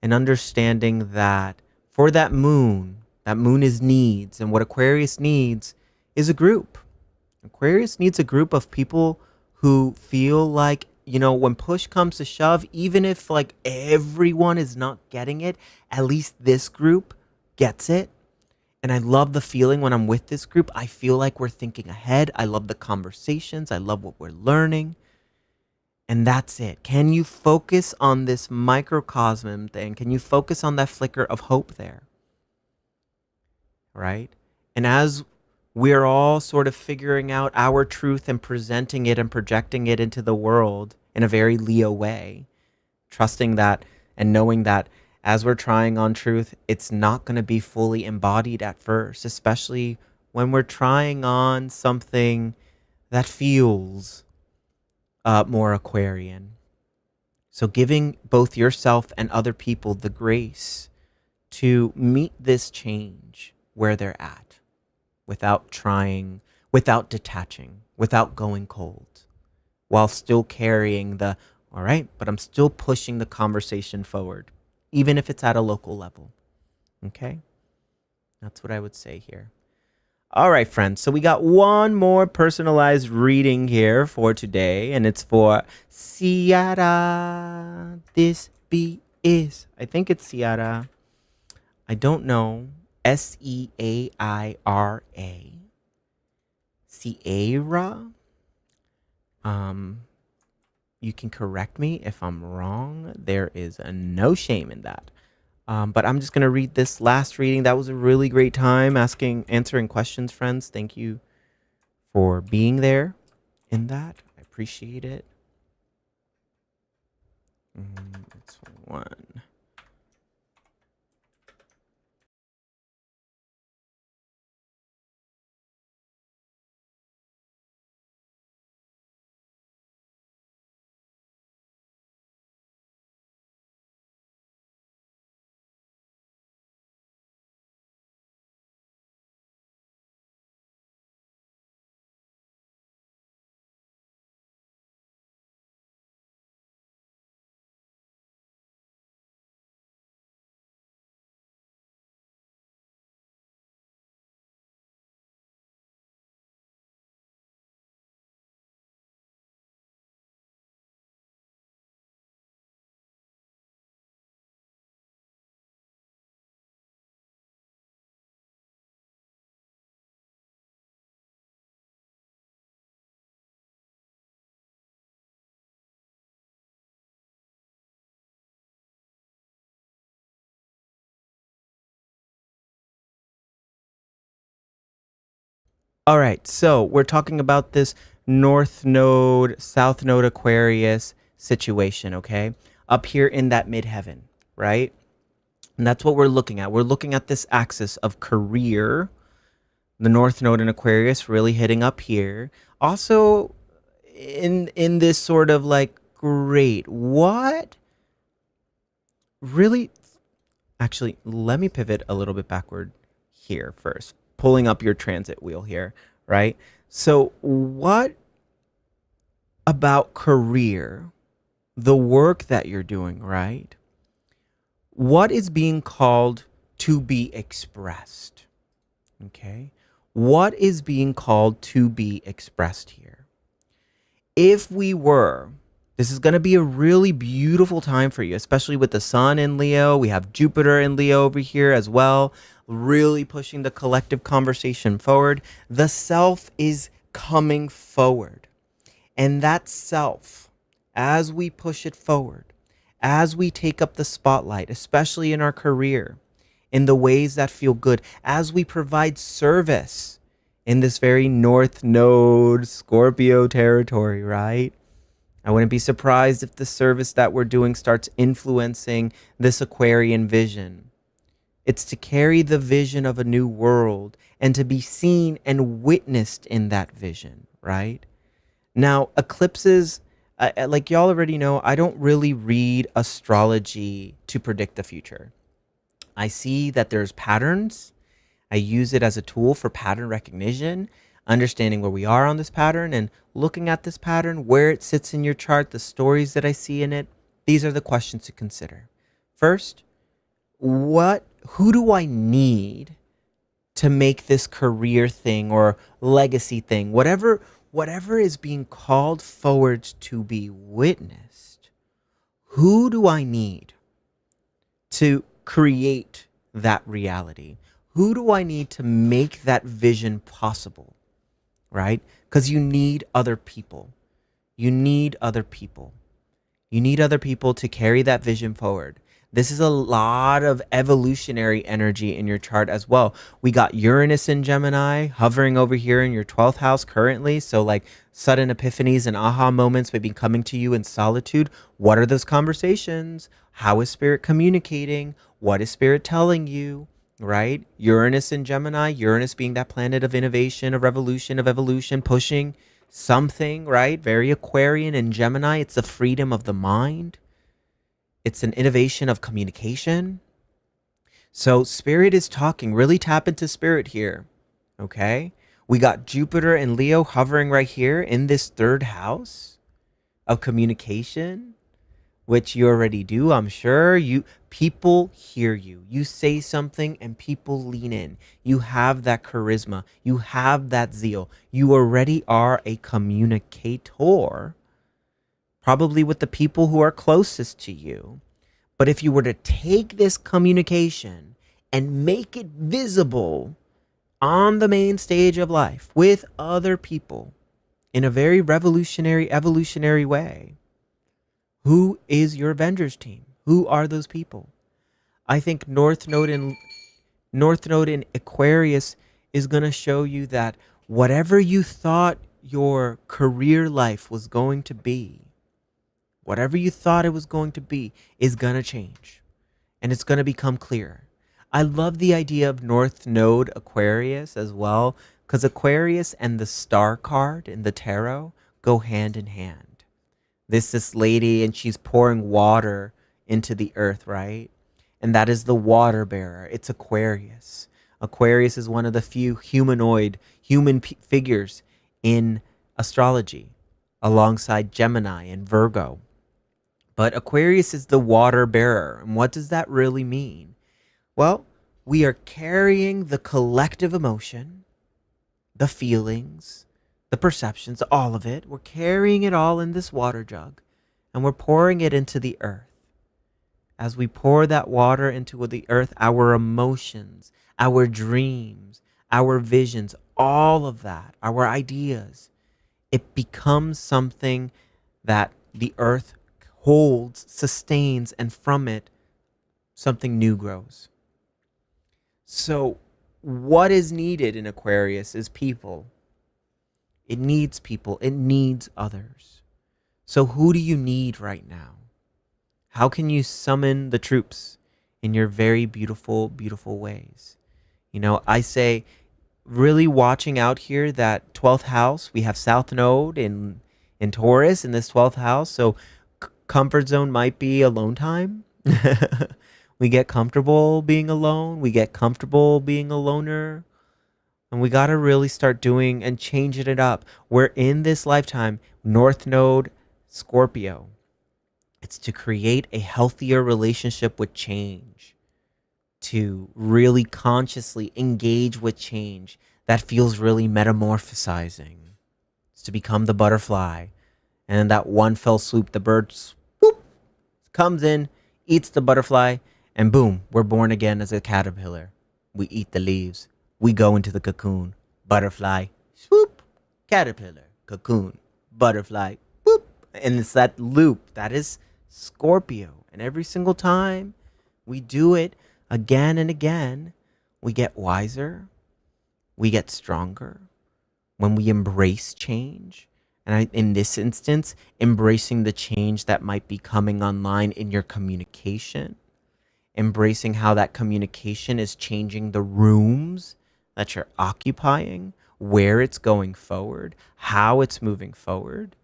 And understanding that for that moon. That moon is needs, and what Aquarius needs is a group. Aquarius needs a group of people who feel like, when push comes to shove, even if like everyone is not getting it, at least this group gets it. And I love the feeling when I'm with this group. I feel like we're thinking ahead. I love the conversations. I love what we're learning. And that's it. Can you focus on this microcosm thing? Can you focus on that flicker of hope there? Right? And as we're all sort of figuring out our truth and presenting it and projecting it into the world in a very Leo way, trusting that and knowing that as we're trying on truth, it's not going to be fully embodied at first, especially when we're trying on something that feels more Aquarian. So giving both yourself and other people the grace to meet this change where they're at without trying, without detaching, without going cold, while still carrying the, all right, but I'm still pushing the conversation forward, even if it's at a local level. Okay? That's what I would say here. All right, friends. So we got one more personalized reading here for today, and it's for Ciara. This B is, I think it's Ciara. I don't know. Seaira. Ciara. You can correct me if I'm wrong. There is no shame in that. But I'm just going to read this last reading. That was a really great time answering questions, friends. Thank you for being there in that. I appreciate it. This one. All right, so we're talking about this North Node, South Node Aquarius situation, okay? Up here in that midheaven, right? And that's what we're looking at. We're looking at this axis of career, the North Node in Aquarius really hitting up here. Also in this sort of like, great, what really, actually, let me pivot a little bit backward here first, pulling up your transit wheel here, right? So what about career, the work that you're doing, right? What is being called to be expressed? Okay. What is being called to be expressed here? If we were, this is going to be a really beautiful time for you, especially with the sun in Leo. We have Jupiter in Leo over here as well, really pushing the collective conversation forward. The self is coming forward. And that self, as we push it forward, as we take up the spotlight, especially in our career, in the ways that feel good, as we provide service in this very North Node Scorpio territory, right? I wouldn't be surprised if the service that we're doing starts influencing this Aquarian vision. It's to carry the vision of a new world and to be seen and witnessed in that vision, right? Now, eclipses, like y'all already know, I don't really read astrology to predict the future. I see that there's patterns. I use it as a tool for pattern recognition, understanding where we are on this pattern and looking at this pattern, where it sits in your chart, the stories that I see in it. These are the questions to consider. First, what who do I need to make this career thing or legacy thing, whatever is being called forward to be witnessed, who do I need to create that reality? Who do I need to make that vision possible? Right? Because you need other people. You need other people. You need other people to carry that vision forward. This is a lot of evolutionary energy in your chart as well. We got Uranus in Gemini hovering over here in your 12th house currently. So like sudden epiphanies and aha moments may be coming to you in solitude. What are those conversations? How is spirit communicating? What is spirit telling you? Right? Uranus in Gemini, Uranus being that planet of innovation, of revolution, of evolution, pushing something, right? Very Aquarian in Gemini. It's the freedom of the mind. It's an innovation of communication. So spirit is talking. Really tap into spirit here. Okay? We got Jupiter and Leo hovering right here in this third house of communication, which you already do, I'm sure. People hear you. You say something and people lean in. You have that charisma. You have that zeal. You already are a communicator, probably with the people who are closest to you. But if you were to take this communication and make it visible on the main stage of life with other people in a very revolutionary, evolutionary way, who is your Avengers team? Who are those people? I think North Node in Aquarius is going to show you that whatever you thought your career life was going to be, whatever you thought it was going to be, is going to change. And it's going to become clearer. I love the idea of North Node Aquarius as well, because Aquarius and the star card in the tarot go hand in hand. This lady, and she's pouring water into the earth, right? And that is the water bearer. It's Aquarius. Aquarius is one of the few human figures in astrology, alongside Gemini and Virgo. But Aquarius is the water bearer. And what does that really mean? Well, we are carrying the collective emotion, the feelings, the perceptions, all of it. We're carrying it all in this water jug, and we're pouring it into the earth. As we pour that water into the earth, our emotions, our dreams, our visions, all of that, our ideas, it becomes something that the earth holds, sustains, and from it, something new grows. So what is needed in Aquarius is people. It needs people. It needs others. So who do you need right now? How can you summon the troops in your very beautiful, beautiful ways? You know, I say really watching out here that 12th house. We have South Node in Taurus in this 12th house. So comfort zone might be alone time. We get comfortable being alone. We get comfortable being a loner. And we got to really start doing and changing it up. We're in this lifetime, North Node, Scorpio. It's to create a healthier relationship with change, to really consciously engage with change that feels really metamorphosizing. It's to become the butterfly. And in that one fell swoop, the bird swoop, comes in, eats the butterfly, and boom, we're born again as a caterpillar. We eat the leaves. We go into the cocoon. Butterfly, swoop, caterpillar, cocoon, butterfly, whoop. And it's that loop. That is Scorpio. And every single time we do it again and again, we get wiser. We get stronger when we embrace change. And in this instance, embracing the change that might be coming online in your communication, embracing how that communication is changing the rooms that you're occupying, where it's going forward, how it's moving forward,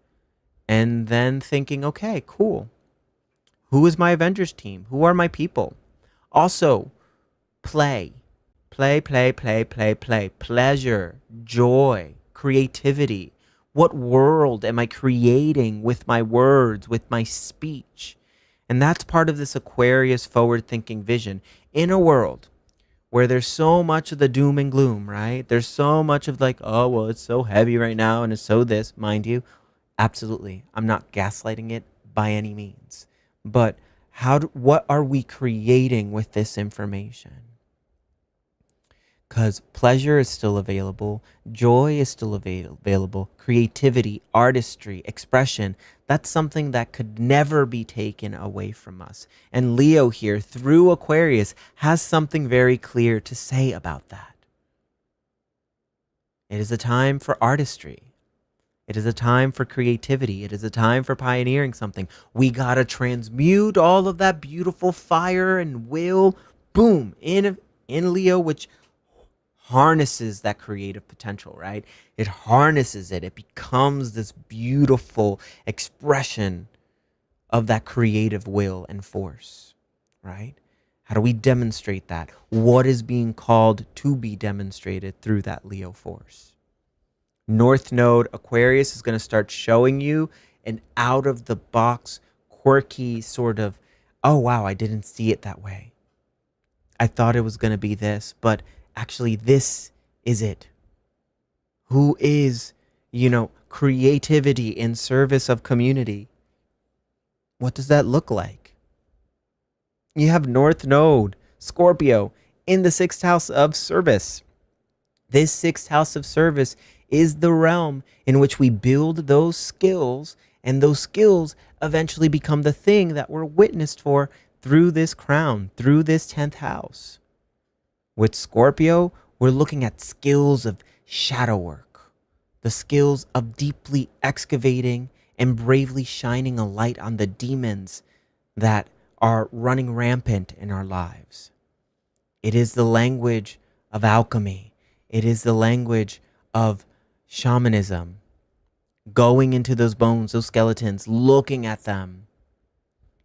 and then thinking, okay, cool. Who is my Avengers team? Who are my people? Also, play. Pleasure, joy, creativity. What world am I creating with my words, with my speech? And that's part of this Aquarius forward-thinking vision. In a world where there's so much of the doom and gloom, right? There's so much of like, oh, well, it's so heavy right now and it's so this, mind you. Absolutely. I'm not gaslighting it by any means. But what are we creating with this information? Because pleasure is still available, joy is still available, creativity, artistry, expression, that's something that could never be taken away from us. And Leo here, through Aquarius, has something very clear to say about that. It is a time for artistry. It is a time for creativity. It is a time for pioneering something. We gotta transmute all of that beautiful fire and will, boom, in Leo, which harnesses that creative potential, right? It harnesses it. It becomes this beautiful expression of that creative will and force, right? How do we demonstrate that? What is being called to be demonstrated through that Leo force? North Node Aquarius is going to start showing you an out-of-the-box, quirky sort of, oh, wow, I didn't see it that way. I thought it was going to be this, but actually this is it. Who is, creativity in service of community? What does that look like? You have North Node, Scorpio, in the 6th house of service. This 6th house of service is the realm in which we build those skills, and those skills eventually become the thing that we're witnessed for through this crown, through this 10th house. With Scorpio, we're looking at skills of shadow work, the skills of deeply excavating and bravely shining a light on the demons that are running rampant in our lives. It is the language of alchemy. It is the language of shamanism, going into those bones, those skeletons, looking at them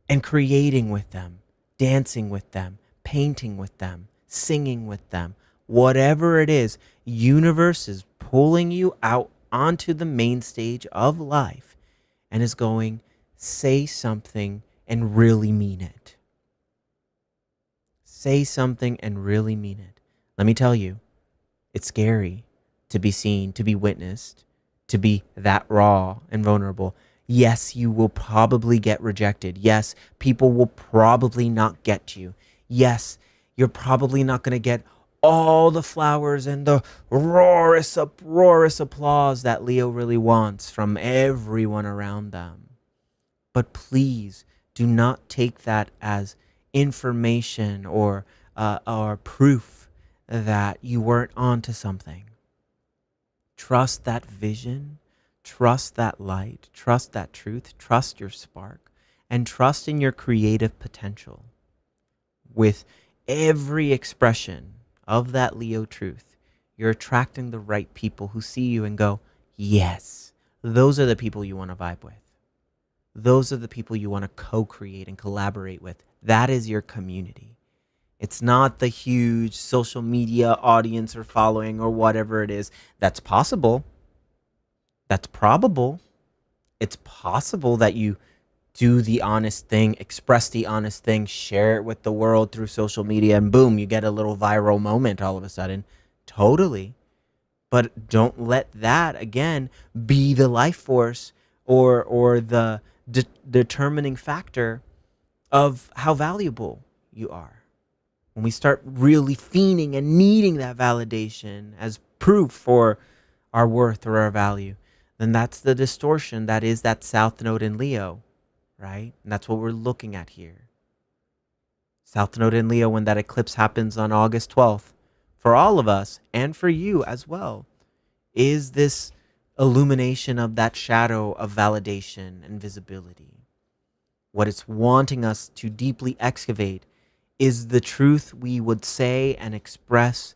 and creating with them, dancing with them, painting with them, singing with them. Whatever it is, universe is pulling you out onto the main stage of life and is going, say something and really mean it. Say something and really mean it. Let me tell you, it's scary to be seen, to be witnessed, to be that raw and vulnerable. Yes, you will probably get rejected. Yes, people will probably not get you. Yes, you're probably not going to get all the flowers and the uproarious applause that Leo really wants from everyone around them. But please do not take that as information or proof that you weren't onto something. Trust that vision, trust that light, trust that truth, trust your spark, and trust in your creative potential. With every expression of that Leo truth, you're attracting the right people who see you and go, yes, those are the people you want to vibe with. Those are the people you want to co-create and collaborate with. That is your community. It's not the huge social media audience or following or whatever it is. That's possible. That's probable. It's possible that you do the honest thing, express the honest thing, share it with the world through social media, and boom, you get a little viral moment all of a sudden. Totally. But don't let that, again, be the life force or the determining factor of how valuable you are. When we start really fiending and needing that validation as proof for our worth or our value, then that's the distortion that is that South Node in Leo, right? And that's what we're looking at here. South Node in Leo, when that eclipse happens on August 12th, for all of us and for you as well, is this illumination of that shadow of validation and visibility. What it's wanting us to deeply excavate is the truth we would say and express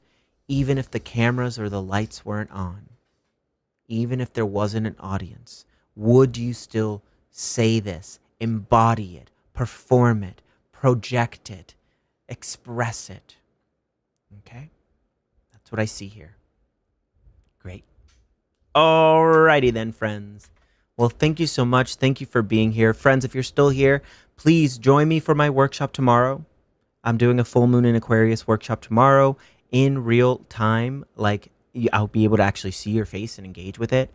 even if the cameras or the lights weren't on. Even if there wasn't an audience, would you still say this, embody it, perform it, project it, express it? Okay? That's what I see here. Great. Alrighty then, friends. Well, thank you so much. Thank you for being here. Friends, if you're still here, please join me for my workshop tomorrow. I'm doing a full moon in Aquarius workshop tomorrow in real time. Like, I'll be able to actually see your face and engage with it.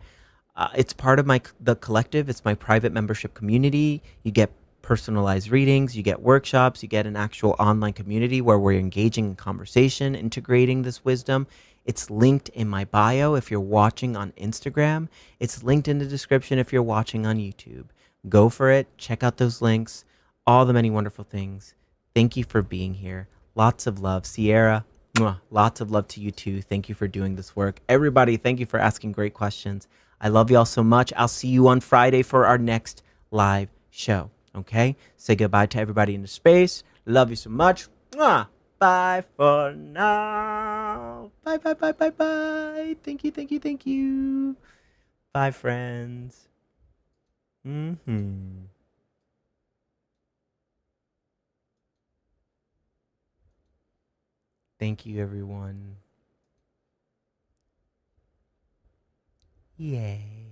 It's part of the collective. It's my private membership community. You get personalized readings, you get workshops, you get an actual online community where we're engaging in conversation, integrating this wisdom. It's linked in my bio if you're watching on Instagram. It's linked in the description if you're watching on YouTube. Go for it. Check out those links. All the many wonderful things. Thank you for being here. Lots of love. Sierra, mwah, lots of love to you too. Thank you for doing this work. Everybody, thank you for asking great questions. I love y'all so much. I'll see you on Friday for our next live show. Okay? Say goodbye to everybody in the space. Love you so much. Mwah. Bye for now. Bye, bye, bye, bye, bye. Thank you, thank you, thank you. Bye, friends. Thank you, everyone. Yay.